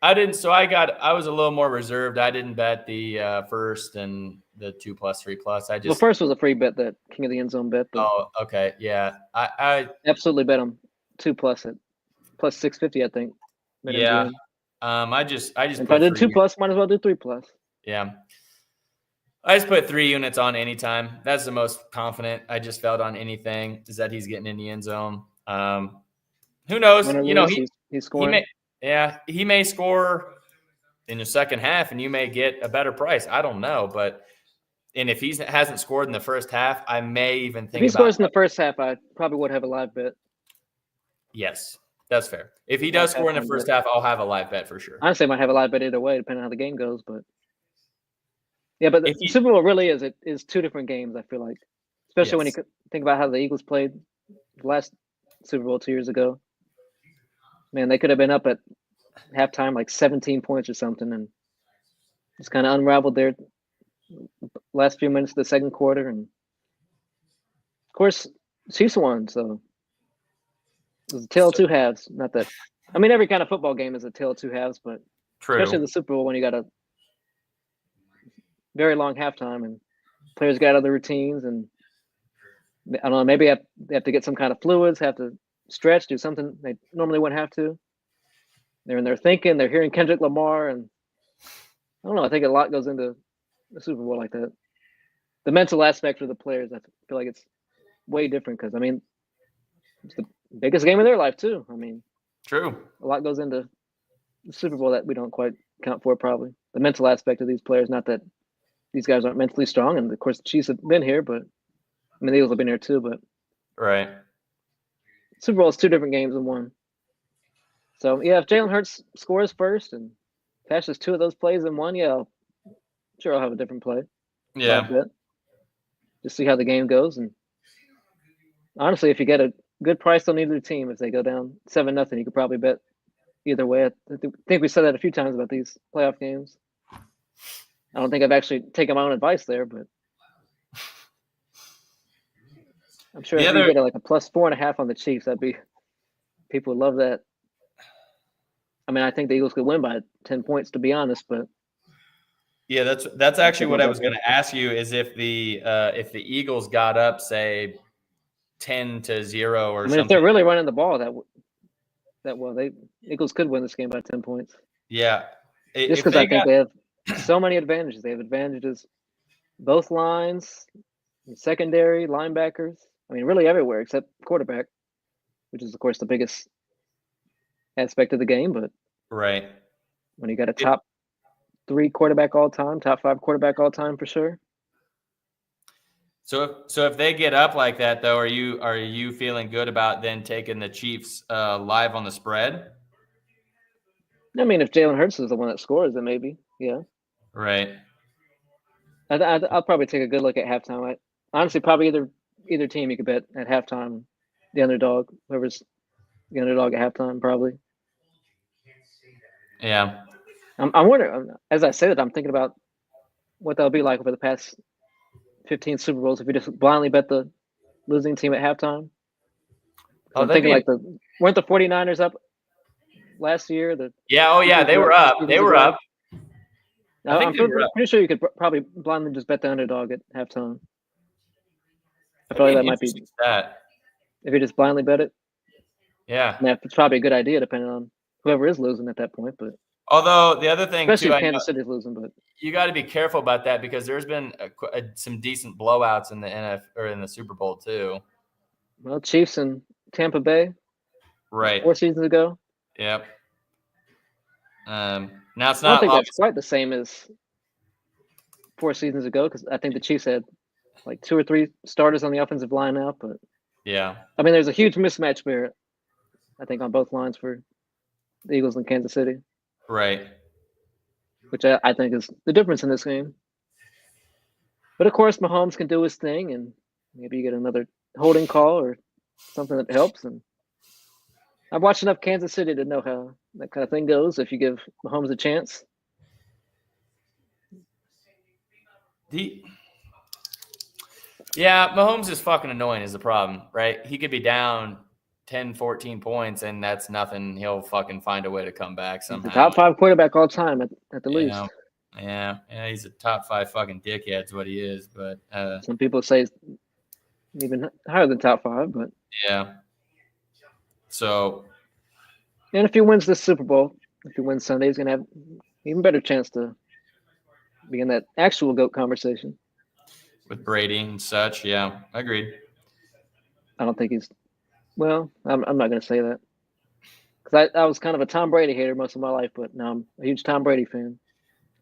I didn't. So I was a little more reserved. I didn't bet the first and the 2+, 3+. First was a free bet, that King of the End Zone bet. Oh, okay, yeah. I absolutely bet him 2+ at +650, I think. Yeah. I just. If I did 2+, might as well do 3+. Yeah. I just put 3 units on anytime. That's the most confident I just felt on anything, is that he's getting in the end zone. Who knows? He's scoring. He may score in the second half, and you may get a better price. I don't know, and if he hasn't scored in the first half, I may even think. If he scores in the first half, I probably would have a live bet. Yes, That's fair. If he does score in the first half, I'll have a live bet for sure. Honestly, I might have a live bet either way, depending on how the game goes. But yeah, but the If he- Super Bowl really is two different games. I feel like, especially when you Yes. think about how the Eagles played the last Super Bowl 2 years ago. Man, they could have been up at halftime like 17 points or something, and just kind of unraveled their last few minutes of the second quarter. And of course, Chiefs won, so it was a tale of two halves. Not that, I mean, every kind of football game is a tale of two halves, but True. especially the Super Bowl when you got a very long halftime and players got other routines, and I don't know, maybe they have to get some kind of fluids, have to stretch, do something they normally wouldn't have to. They're in there thinking, they're hearing Kendrick Lamar, and I don't know. I think a lot goes into the Super Bowl like that. The mental aspect for the players, I feel like it's way different because, I mean, it's the biggest game of their life too. I mean, True. a lot goes into the Super Bowl that we don't quite count for probably. The mental aspect of these players, not that these guys aren't mentally strong, and of course the Chiefs have been here, but I mean the Eagles have been here too, but Right. Super Bowl is two different games in one. So yeah, if Jalen Hurts scores first and catches two of those plays in one, yeah, I'll have a different play. Yeah. Like that. Just see how the game goes, and honestly, if you get a good price on either team, if they go down 7-0, you could probably bet either way. I think we said that a few times about these playoff games. I don't think I've actually taken my own advice there, but I'm sure if you get like a plus 4.5 on the Chiefs, people would love that. I mean, I think the Eagles could win by 10 points, to be honest, but yeah, that's actually what I was going to ask you is if the Eagles got up, say 10-0 or something. If they're really running the ball that well, the Eagles could win this game by 10 points. Yeah, just because I think they have so many advantages. They have advantages both lines, secondary, linebackers. I mean, really everywhere except quarterback, which is of course the biggest aspect of the game. But right when you got a top 3 quarterback all time, top 5 quarterback all time for sure. So if they get up like that, though, are you feeling good about then taking the Chiefs live on the spread? I mean, if Jalen Hurts is the one that scores, then maybe, yeah. Right. I'll probably take a good look at halftime. Honestly, probably either team you could bet at halftime, the underdog, whoever's the underdog at halftime, probably. Yeah. I'm wondering, as I say that, I'm thinking about what that'll be like over the past 15 Super Bowls if you just blindly bet the losing team at halftime. I'm thinking weren't the 49ers up last year? They were up. They were up. I'm pretty sure you could probably blindly just bet the underdog at halftime. I feel like that might be that. If you just blindly bet it. Yeah. It's probably a good idea depending on whoever is losing at that point. But although the other thing especially too, if Kansas City's losing, but you got to be careful about that because there's been some decent blowouts in the in the Super Bowl too. Well, Chiefs and Tampa Bay, right, 4 seasons ago. Yep. Now it's not. I don't think that's quite the same as 4 seasons ago because I think the Chiefs had like 2 or 3 starters on the offensive line now. But yeah, I mean, there's a huge mismatch there. I think on both lines for the Eagles and Kansas City. Right. Which I think is the difference in this game. But of course, Mahomes can do his thing, and maybe you get another holding call or something that helps. And I've watched enough Kansas City to know how that kind of thing goes if you give Mahomes a chance. Yeah, Mahomes is fucking annoying is the problem, right? He could be down 10, 14 points, and that's nothing. He'll fucking find a way to come back somehow. He's the top 5 quarterback all time at the least. Yeah, he's a top 5 fucking dickhead is what he is. But some people say he's even higher than top 5, but yeah. So, and if he wins this Super Bowl, if he wins Sunday, he's gonna have an even better chance to be in that actual GOAT conversation with Brady and such. Yeah, agreed. I don't think he's. Well, I'm not going to say that because I was kind of a Tom Brady hater most of my life, but now I'm a huge Tom Brady fan.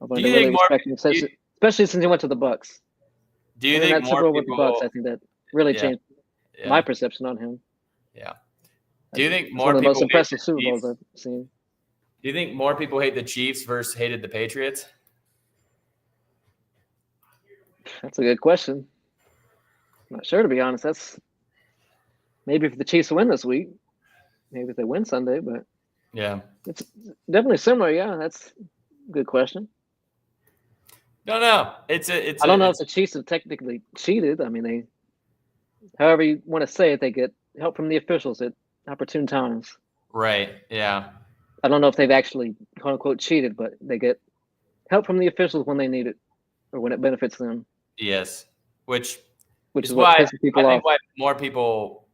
I've learned to really respect him, especially since he went to the Bucs. Do you think more people with the Bucs? I think that really changed my perception on him. Yeah, Do you think It's more one of the people most hate impressive the Super Bowls Chiefs? I've seen. Do you think more people hate the Chiefs versus hated the Patriots? That's a good question. I'm not sure, to be honest. That's maybe if the Chiefs win this week, maybe if they win Sunday, but Yeah. it's definitely similar. Yeah, that's a good question. No. I don't know if the Chiefs have technically cheated. I mean, however you want to say it, they get help from the officials at opportune times. right. Yeah. I don't know if they've actually quote unquote cheated, but they get help from the officials when they need it or when it benefits them, Yes. Which which is is what why pisses people I off. think why more people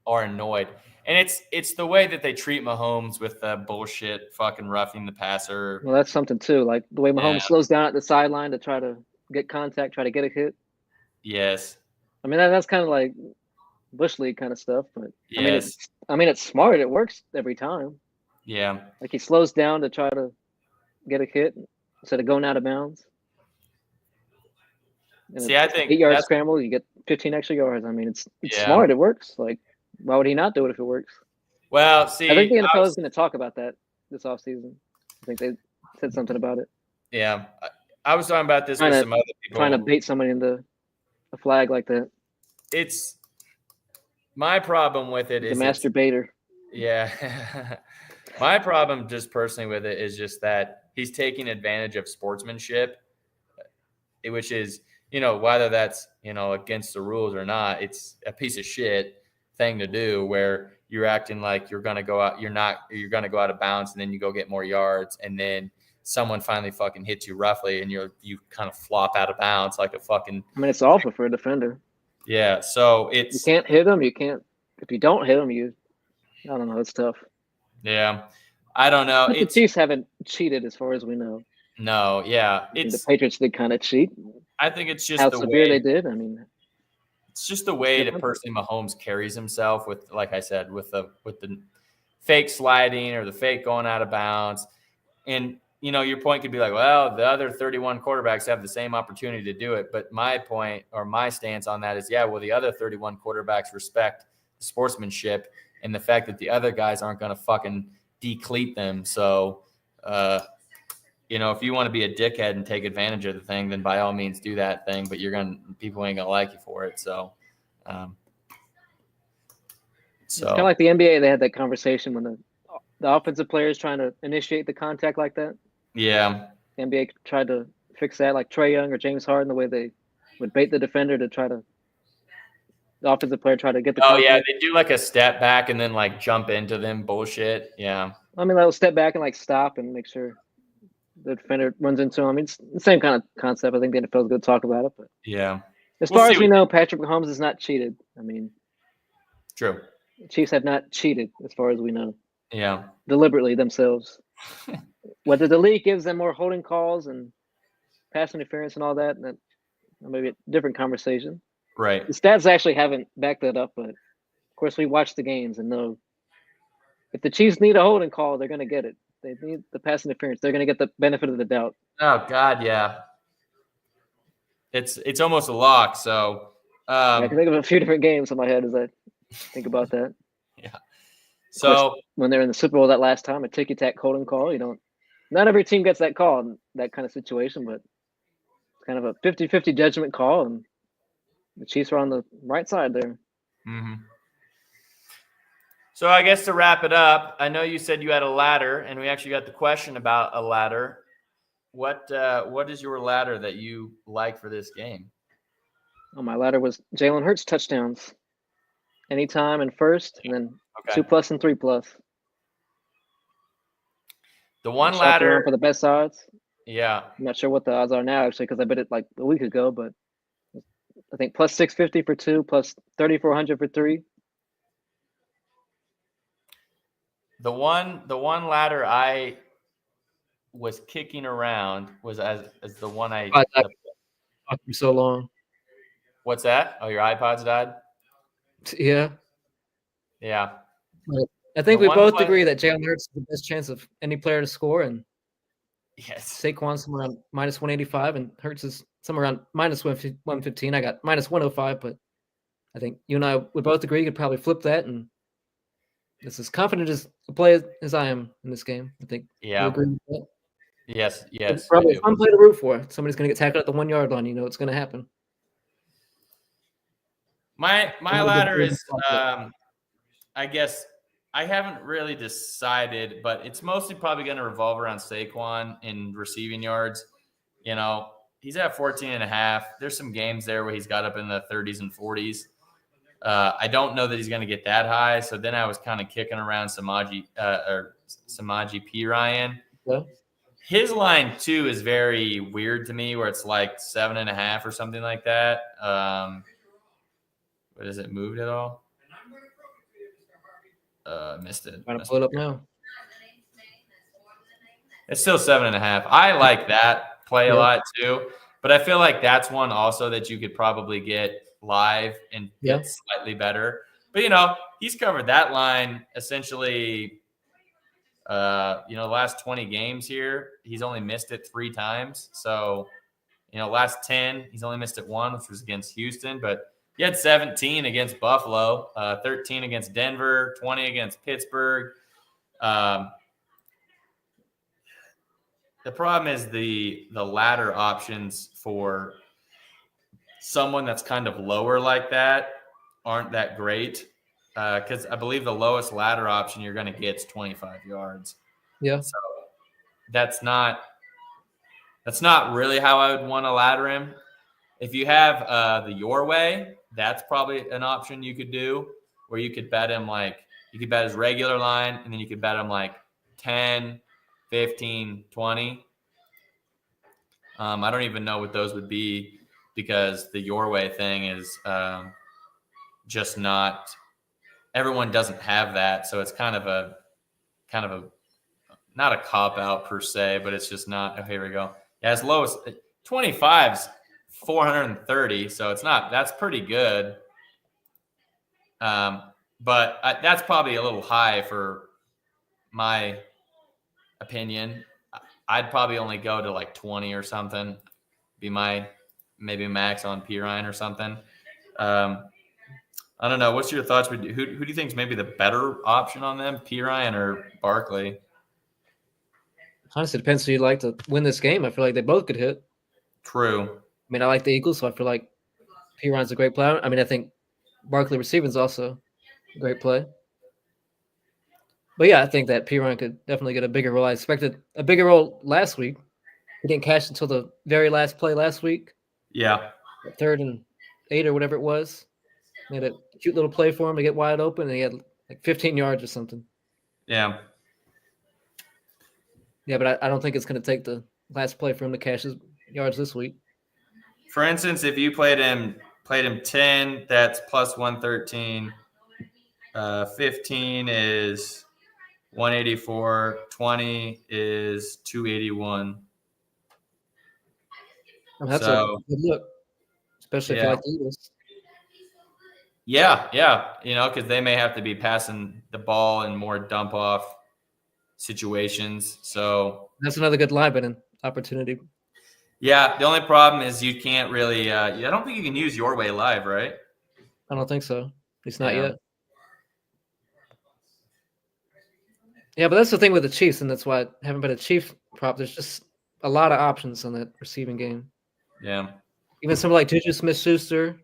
are annoyed. And it's the way that they treat Mahomes with the bullshit fucking roughing the passer. Well, that's something too. Like the way Mahomes Yeah. slows down at the sideline to try to get contact, try to get a hit. Yes. I mean, that's kind of like bush league kind of stuff. But Yes. it's smart. It works every time. Yeah. Like he slows down to try to get a hit instead of going out of bounds. And See, I think 8-yard that's scramble, you get 15 extra yards. I mean, it's Yeah. smart. It works. Like, why would he not do it if it works? well. See, I think the NFL is going to talk about that this offseason. I think they said something about it. yeah. I was talking about this Trying with to- some other people. Trying to bait somebody into a flag like that. It's my problem with it The is master baiter. yeah. My problem just personally with it is just that he's taking advantage of sportsmanship, which is, whether that's, against the rules or not, it's a piece of shit thing to do where you're acting like you're going to go out, you're going to go out of bounds and then you go get more yards and then someone finally fucking hits you roughly and you kind of flop out of bounds like a fucking. I mean, it's awful for a defender. Yeah. So You it's, can't hit him. You can't. If you don't hit him, I don't know. It's tough. yeah, I don't know. But the Chiefs haven't cheated as far as we know. No. Yeah. I mean, the Patriots did kind of cheat. I think it's just How the severe way they did. I mean, it's just the way that personally Mahomes carries himself with, like I said, with the fake sliding or the fake going out of bounds. And, your point could be like, well, the other 31 quarterbacks have the same opportunity to do it. But my point or my stance on that is, yeah, well, the other 31 quarterbacks respect the sportsmanship and the fact that the other guys aren't going to fucking decleat them. So, if you want to be a dickhead and take advantage of the thing, then by all means do that thing, but people ain't gonna like you for it. So, it's kind of like the NBA. They had that conversation when the offensive players trying to initiate the contact like that. Yeah. The NBA tried to fix that, like Trae Young or James Harden, the way they would bait the defender to try to the offensive player try to get the contact. Yeah, they do like a step back and then like jump into them bullshit. Yeah. I mean, they'll step back and like stop and make sure the defender runs into him. It's the same kind of concept. I think the NFL is going to talk about it. But yeah, as far as we know, Patrick Mahomes has not cheated. I mean, true. The Chiefs have not cheated as far as we know. Yeah. Deliberately themselves. Whether the league gives them more holding calls and pass interference and all that, that maybe a different conversation. Right. The stats actually haven't backed that up, but of course we watch the games and know if the Chiefs need a holding call, they're going to get it. They need the pass interference. They're going to get the benefit of the doubt. Oh God, yeah. It's almost a lock. So I can think of a few different games in my head as I think about that. Yeah. So when they're in the Super Bowl that last time, a ticky-tack holding call, not every team gets that call in that kind of situation, but it's kind of a 50-50 judgment call, and the Chiefs are on the right side there. Mm-hmm. So I guess to wrap it up, I know you said you had a ladder, and we actually got the question about a ladder. What is your ladder that you like for this game? Oh, my ladder was Jalen Hurts touchdowns, anytime and first, and then 2+ and 3+. The one ladder for the best odds. Yeah, I'm not sure what the odds are now actually because I bet it like a week ago, but I think plus 650 for 2, plus 3,400 for 3. The one ladder I was kicking around was as the one I for so long. What's that? Oh, your iPods died? Yeah. Yeah. I think we both agree that Jalen Hurts is the best chance of any player to score, and yes, Saquon's somewhere around minus 185, and Hurts is somewhere around minus 115. I got minus 105, but I think you and I would both agree you could probably flip that and As confident as a player as I am in this game. I think you Yeah. agree with that. Yes. It's Yes. I probably a do. fun play to root for. Somebody's going to get tackled at the 1 yard line. You know it's going to happen. My Another good ladder play to is, stop it. I guess I haven't really decided, but it's mostly probably going to revolve around Saquon in receiving yards. You know, he's at 14.5. There's some games there where he's got up in the 30s and 40s. I don't know that he's going to get that high. So then I was kind of kicking around Samaji P. Ryan. Yeah. His line too is very weird to me, where it's like 7.5 or something like that. What has it moved at all? Missed it. Trying to pull it up now. It's still 7.5. I like that play a lot too, but I feel like that's one also that you could probably get live and get slightly better. But he's covered that line essentially. The last 20 games here, he's only missed it 3 times. So, last 10, he's only missed it 1, which was against Houston. But he had 17 against Buffalo, 13 against Denver, 20 against Pittsburgh. The problem is the ladder options for someone that's kind of lower like that aren't that great. Because I believe the lowest ladder option you're going to get is 25 yards. Yeah. So that's not really how I would want to ladder him. If you have the Your Way, that's probably an option you could do, where you could bet him you could bet his regular line, and then you could bet him 10, 15, 20. I don't even know what those would be, because the Your Way thing is just not – everyone doesn't have that. So it's kind of a not a cop-out per se, but it's just not – oh, here we go. Yeah, as low as 25's 430, so it's not – that's pretty good. But that's probably a little high for my opinion. I'd probably only go to 20 or something. Be my maybe max on P. Ryan or something. I don't know. What's your thoughts? Who do you think is maybe the better option on them, P. Ryan or Barkley? Honestly, it depends who you'd like to win this game. I feel like they both could hit. True. I mean, I like the Eagles, so I feel like P. Ryan's a great player. I mean, I think Barkley receiving is also a great play. But yeah, I think that P. Ryan could definitely get a bigger role. I expected a bigger role last week. He didn't cash until the very last play last week. Yeah. 3rd and 8 or whatever it was. They had a cute little play for him to get wide open, and he had 15 yards or something. Yeah. Yeah, but I don't think it's going to take the last play for him to cash his yards this week. For instance, if you played him 10, that's plus 113. 15 is 184. 20 is 281. That's a good look, especially if you like the Eagles. Yeah, because they may have to be passing the ball in more dump-off situations. So that's another good live betting opportunity. Yeah, the only problem is you can't really I don't think you can use Your Way live, right? I don't think so. At least not yet. Yeah, but that's the thing with the Chiefs, and that's why I haven't been a Chief prop. There's just a lot of options on that receiving game. Yeah. Even someone like Juju Smith-Schuster,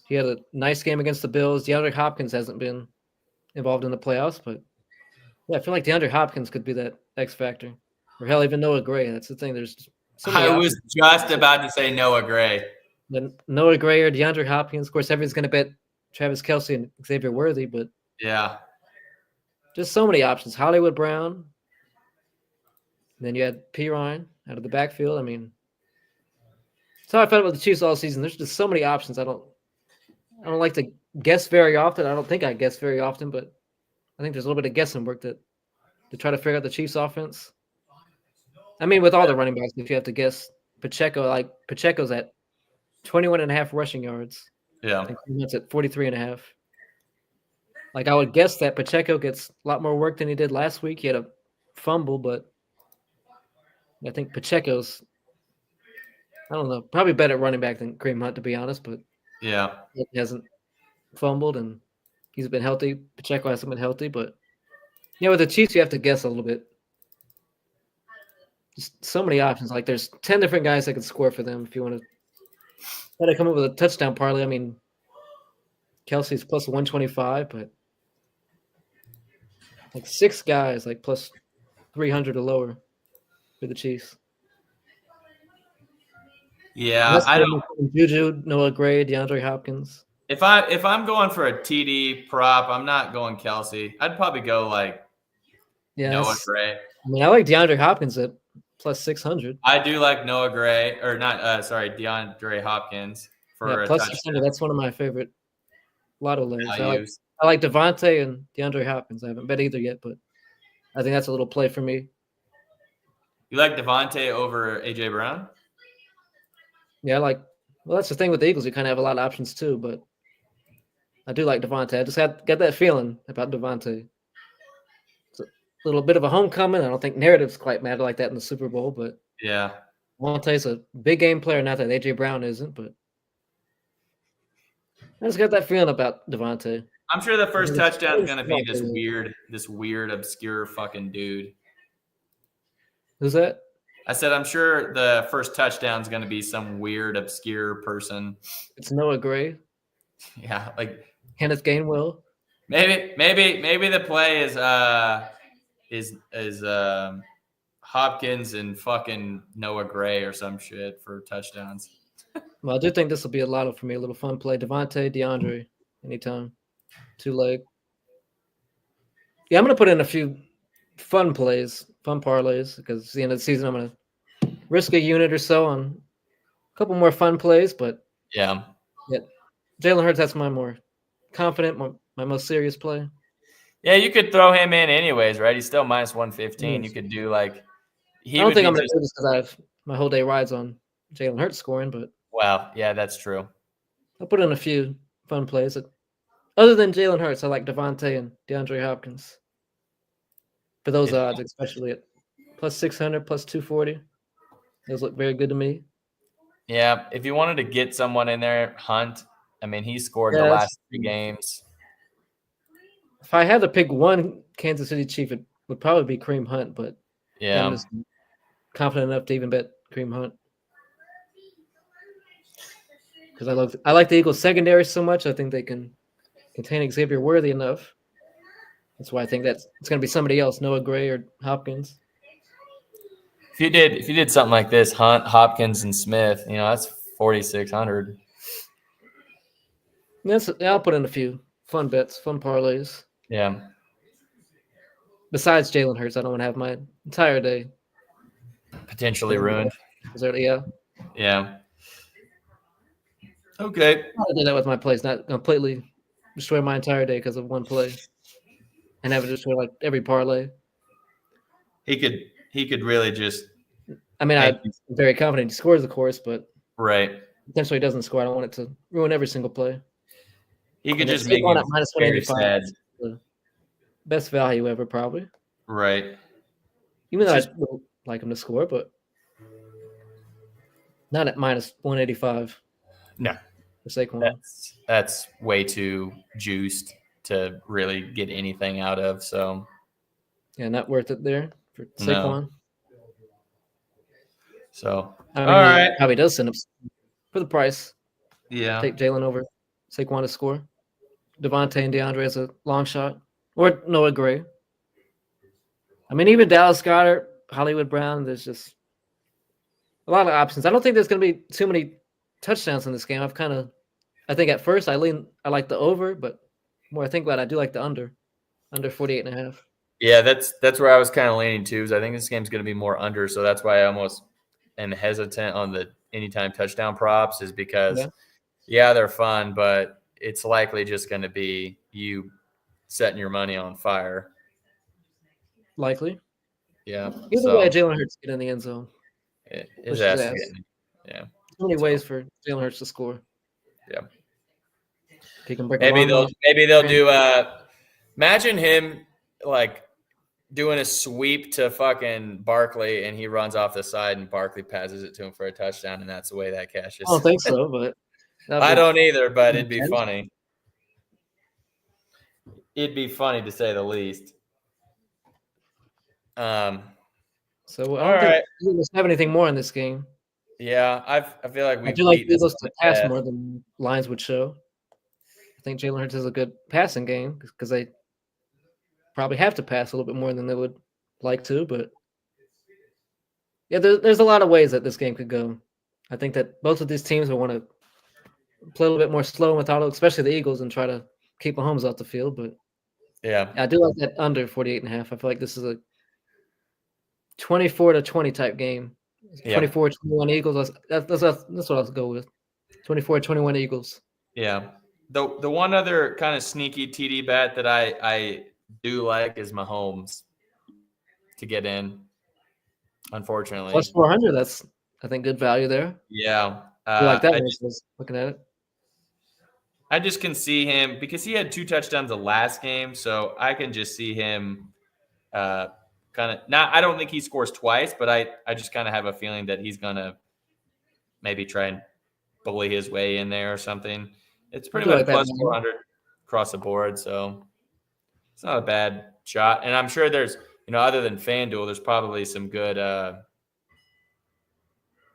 he had a nice game against the Bills. DeAndre Hopkins hasn't been involved in the playoffs, but yeah, I feel like DeAndre Hopkins could be that X factor. Or hell, even Noah Gray. That's the thing. There's so many was just about to say Noah Gray. Then Noah Gray or DeAndre Hopkins. Of course, everyone's going to bet Travis Kelce and Xavier Worthy, but yeah, just so many options. Hollywood Brown. And then you had P. Ryan out of the backfield. I mean, that's how I felt about the Chiefs all season. There's just so many options. I don't like to guess very often. I don't think I guess very often, but I think there's a little bit of guessing work to try to figure out the Chiefs offense. I mean, with all the running backs, if you have to guess Pacheco's at 21.5 rushing yards. Yeah. It's at 43.5. I would guess that Pacheco gets a lot more work than he did last week. He had a fumble, but I think Pacheco's, I don't know, probably better at running back than Kareem Hunt, to be honest, but yeah, he hasn't fumbled, and he's been healthy. Pacheco hasn't been healthy, but with the Chiefs, you have to guess a little bit. Just so many options. Like there's 10 different guys that can score for them if you want to try to come up with a touchdown parlay. I mean, Kelsey's plus 125, but like 6 guys like plus 300 or lower for the Chiefs. Yeah, I don't. Juju, Noah Gray, DeAndre Hopkins. If I'm going for a TD prop, I'm not going Kelsey. I'd probably go like Noah Gray. I mean, I like DeAndre Hopkins at plus 600. I do like Noah Gray, or not. DeAndre Hopkins for a plus touchdown. 600. That's one of my favorite lotto layers. I like Devontae and DeAndre Hopkins. I haven't bet either yet, but I think that's a little play for me. You like Devontae over AJ Brown? Yeah, well, that's the thing with the Eagles. You kind of have a lot of options too, but I do like Devontae. I just got that feeling about Devontae. It's a little bit of a homecoming. I don't think narratives quite matter like that in the Super Bowl, but yeah, Devontae's a big game player. Not that AJ Brown isn't, but I just got that feeling about Devontae. I'm sure the first touchdown is going to be this weird, obscure fucking dude. Who's that? I said, I'm sure the first touchdown is going to be some weird, obscure person. It's Noah Gray. Yeah, like Kenneth Gainwell. Maybe the play is Hopkins and fucking Noah Gray or some shit for touchdowns. Well, I do think this will be a lotto for me. A little fun play. Devontae, DeAndre, anytime. 2-leg. Yeah, I'm gonna put in a few fun parlays, because at the end of the season I'm gonna risk a unit or so on a couple more fun plays. But yeah, Jalen Hurts, that's my more confident, my most serious play. Yeah, you could throw him in anyways, right? He's still minus 115. You could do like I don't think I'm gonna do this because I have my whole day rides on Jalen Hurts scoring, but yeah, that's true. I'll put in a few fun plays. Other than Jalen Hurts, I like Devontae and DeAndre Hopkins. For those odds, especially at plus 600, plus 240. Those look very good to me. Yeah, if you wanted to get someone in there, Hunt. I mean, he scored the last 3 games. If I had to pick one Kansas City Chief, it would probably be Kareem Hunt, but yeah, I'm just confident enough to even bet Kareem Hunt. Because I like the Eagles secondary so much, I think they can contain Xavier Worthy enough. That's why I think it's going to be somebody else, Noah Gray or Hopkins. If you did something like this, Hunt, Hopkins, and Smith, that's 4,600. I'll put in a few fun bets, fun parlays. Yeah. Besides Jalen Hurts, I don't want to have my entire day potentially ruined. Yeah. Yeah. Okay. I do that with my plays, not completely destroy my entire day because of one play, and have it destroy like every parlay. He could really just. I mean, I'm very confident he scores, of course, but right. Potentially he doesn't score. I don't want it to ruin every single play. He could just make it at minus 185. The best value ever, probably. Right. Even though I would like him to score, but not at minus 185. No. For Saquon. That's way too juiced to really get anything out of. So. Yeah, not worth it there for Saquon. No. So. I mean, all right. Probably does send him for the price. Yeah. Take Jalen over Saquon to score. Devontae and DeAndre as a long shot. Or Noah Gray. I mean, even Dallas Goedert, Hollywood Brown, there's just a lot of options. I don't think there's going to be too many touchdowns in this game. I think at first I like the over, but more I think about it, I do like the under 48.5. Yeah, that's where I was kind of leaning to. Is I think this game's going to be more under, so that's why I almost am hesitant on the anytime touchdown props, is because they're fun, but it's likely just going to be you setting your money on fire. Likely. Yeah. Either way, Jalen Hurts get in the end zone. His ass. Yeah. So many ways for Jalen Hurts to score. Yeah. He can break. Maybe they'll do. Imagine him like doing a sweep to fucking Barkley, and he runs off the side, and Barkley passes it to him for a touchdown, and that's the way that cashes. I don't think so, but I don't either. But it'd be funny. it'd be funny to say the least. So I all don't think right. the Eagles have anything more in this game. Yeah, I feel like I we've do like beat the this Eagles one to to pass death. more than lines would show. I think Jalen Hurts is a good passing game because they probably have to pass a little bit more than they would like to. But yeah, there's a lot of ways that this game could go. I think that both of these teams will want to play a little bit more slow and methodical, especially the Eagles, and try to keep Mahomes off the field. But Yeah. I do like that under 48.5. I feel like this is a 24-20 type game. Yeah. 24-21 Eagles. That's what I'll go with. 24-21 Eagles. Yeah. The one other kind of sneaky TD bet that I do like is Mahomes to get in. Unfortunately, Plus 400. That's, I think, good value there. yeah. You like that I one? just, Looking at it. I just can see him because he had 2 touchdowns the last game, so I can just see him kind of not. I don't think he scores twice, but I just kind of have a feeling that he's gonna maybe try and bully his way in there or something. It's pretty much like that plus value. 400 across the board, so it's not a bad shot. And I'm sure there's, other than FanDuel, there's probably some good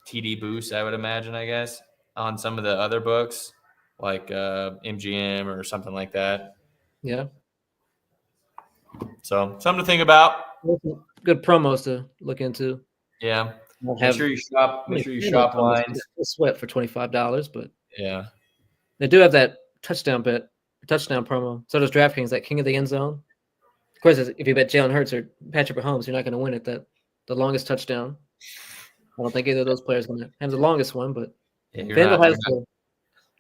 TD boosts, I would imagine, I guess, on some of the other books like MGM or something like that. Yeah. So something to think about. Good promos to look into. Yeah. Won't Make have sure you shop promos. lines. A sweat for $25, but Yeah. they do have that touchdown promo. So does DraftKings, that King of the End Zone. Of course, if you bet Jalen Hurts or Patrick Mahomes, you're not going to win it. The longest touchdown. I don't think either of those players are going to have the longest one, but FanDuel has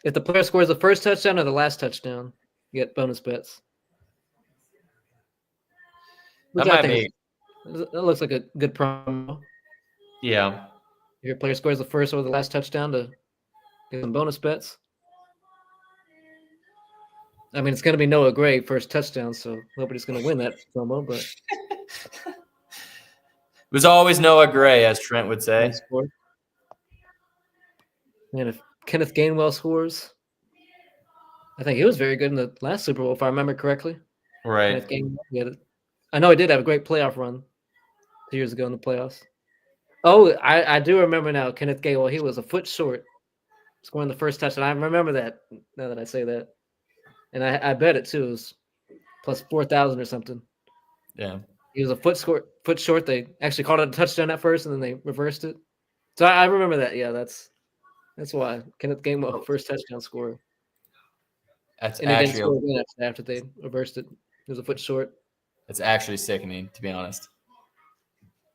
if the player scores the first touchdown or the last touchdown, you get bonus bets. Which That I might think be. it looks like a good promo. Yeah. If your player scores the first or the last touchdown to get some bonus bets. I mean, it's going to be Noah Gray first touchdown, so nobody's going to win that promo, but it was always Noah Gray, as Trent would say. And if Kenneth Gainwell scores, I think he was very good in the last Super Bowl, if I remember correctly. Right. Kenneth Gainwell, I know he did have a great playoff run 2 years ago in the playoffs. Oh, I do remember now. Kenneth Gainwell, he was a foot short scoring the first touchdown. I remember that now that I say that. And I bet it too. It was plus 4,000 or something. Yeah. He was a foot short. They actually called it a touchdown at first, and then they reversed it. So I remember that. Yeah, that's why Kenneth Gainwell first touchdown scorer. That's and he didn't actually score again after they reversed it. He was a foot short. It's actually sickening, to be honest.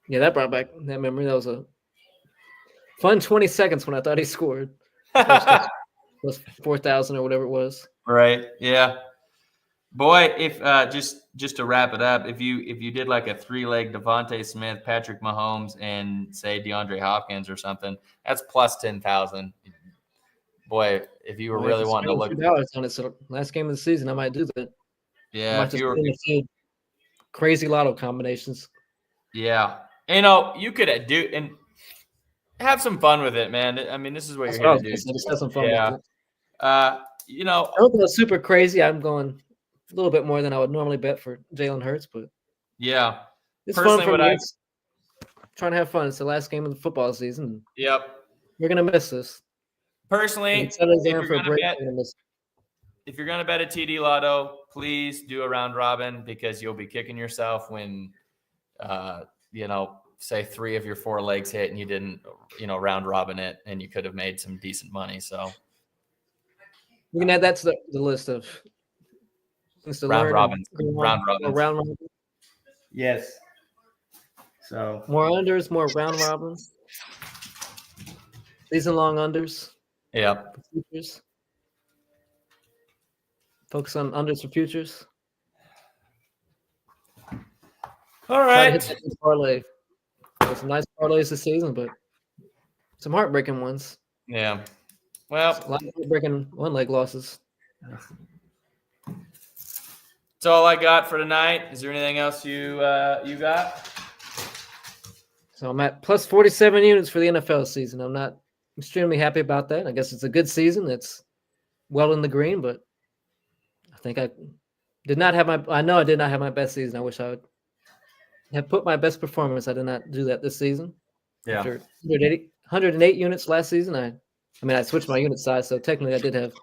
Yeah, that brought back that memory. That was a fun 20 seconds when I thought he scored. Plus 4,000 or whatever it was. Right. Yeah. Boy, if just to wrap it up, if you did like a 3-leg Devontae Smith, Patrick Mahomes, and say DeAndre Hopkins or something, that's plus 10,000. Boy, if you were really wanting to look $2 on it, so last game of the season, I might do that. Yeah, I might just put in a few crazy lotto combinations. Yeah, you could do and have some fun with it, man. I mean, this is what you're here to do. Just have some fun with it. I don't go super crazy. I'm going a little bit more than I would normally bet for Jalen Hurts, but yeah, it's fun for me. Trying to have fun. It's the last game of the football season. Yep, we're gonna miss this. Personally, if you're gonna bet a TD Lotto, please do a round robin because you'll be kicking yourself when say 3 of your 4 legs hit and you didn't round robin it and you could have made some decent money. So we can add that to the list of things to round learn. Round robins. Yes. So more unders, more round robins. Season long unders. Yeah. Futures. Focus on unders for futures. All right. Parlay. There's some nice parlays this season, but some heartbreaking ones. Yeah. Well, a lot of heartbreaking one-leg losses. That's all I got for tonight. Is there anything else you got? So I'm at plus 47 units for the NFL season. I'm not extremely happy about that. I guess it's a good season. It's well in the green, but I think I Did not have my. I know I did not have my best season. I wish I would have put my best performance. I did not do that this season. Yeah. After 108 units last season, I mean, I switched my unit size, so technically I did have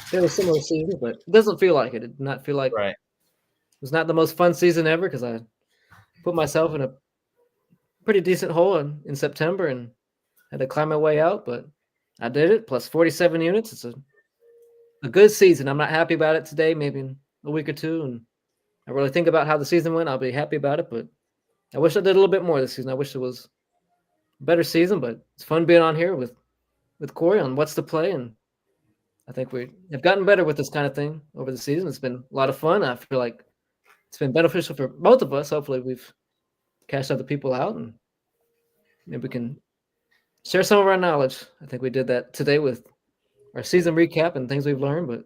fairly similar season, but it doesn't feel like it. It did not feel like Right. it was not the most fun season ever because I put myself in a pretty decent hole in September and had to climb my way out, but I did it. Plus 47 units. It's a good season. I'm not happy about it today, maybe in a week or two, and I really think about how the season went. I'll be happy about it, but I wish I did a little bit more this season. I wish it was a better season, but it's fun being on here with Cory on what's to play, and I think we have gotten better with this kind of thing over the season. It's been a lot of fun. I feel like it's been beneficial for both of us. Hopefully we've cashed other people out and maybe we can share some of our knowledge. I think we did that today with our season recap and things we've learned, but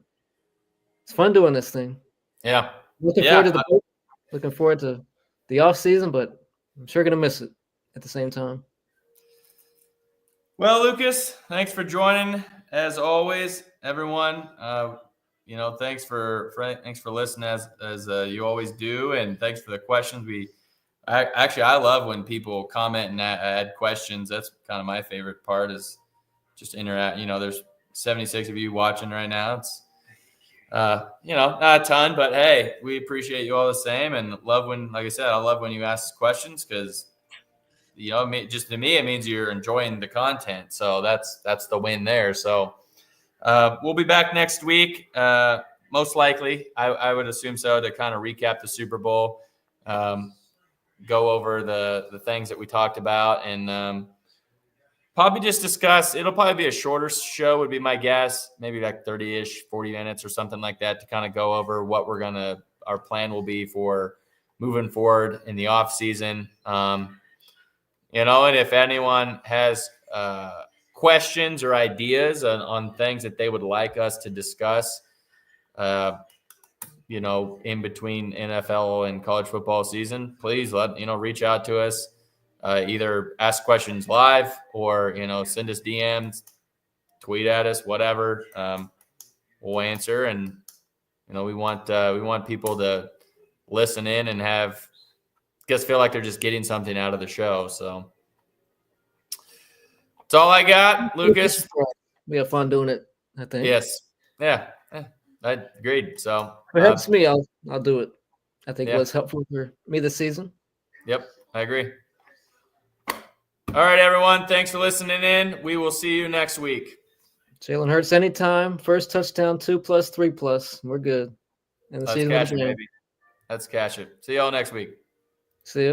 it's fun doing this thing. Yeah. Looking forward to the off season, but I'm sure gonna miss it at the same time. Well, Lucas, thanks for joining as always, everyone. Thanks for listening as you always do, and thanks for the questions. I love when people comment and add questions. That's kind of my favorite part is just interact. There's 76 of you watching right now. It's not a ton, but hey, we appreciate you all the same, and love when, like I said, I love when you ask questions because. Just to me, it means you're enjoying the content. So that's the win there. So we'll be back next week, most likely. I would assume so, to kind of recap the Super Bowl, go over the things that we talked about, and probably just discuss. It'll probably be a shorter show, would be my guess, maybe like 30-ish, 40 minutes or something like that, to kind of go over what our plan will be for moving forward in the off season. And if anyone has questions or ideas on things that they would like us to discuss, in between NFL and college football season, please reach out to us. Either ask questions live or, send us DMs, tweet at us, whatever. We'll answer. And, we want people to listen in and feel like they're just getting something out of the show. So that's all I got, Lucas. We have fun doing it, I think. Yes. Yeah. I agreed. So if it helps me, I'll do it. I think yeah. it was helpful for me this season. Yep, I agree. All right, everyone. Thanks for listening in. We will see you next week. Jalen Hurts anytime. First touchdown, 2+, 3+. We're good. And the Let's season catch it, baby. Let's catch it. See y'all next week. See ya.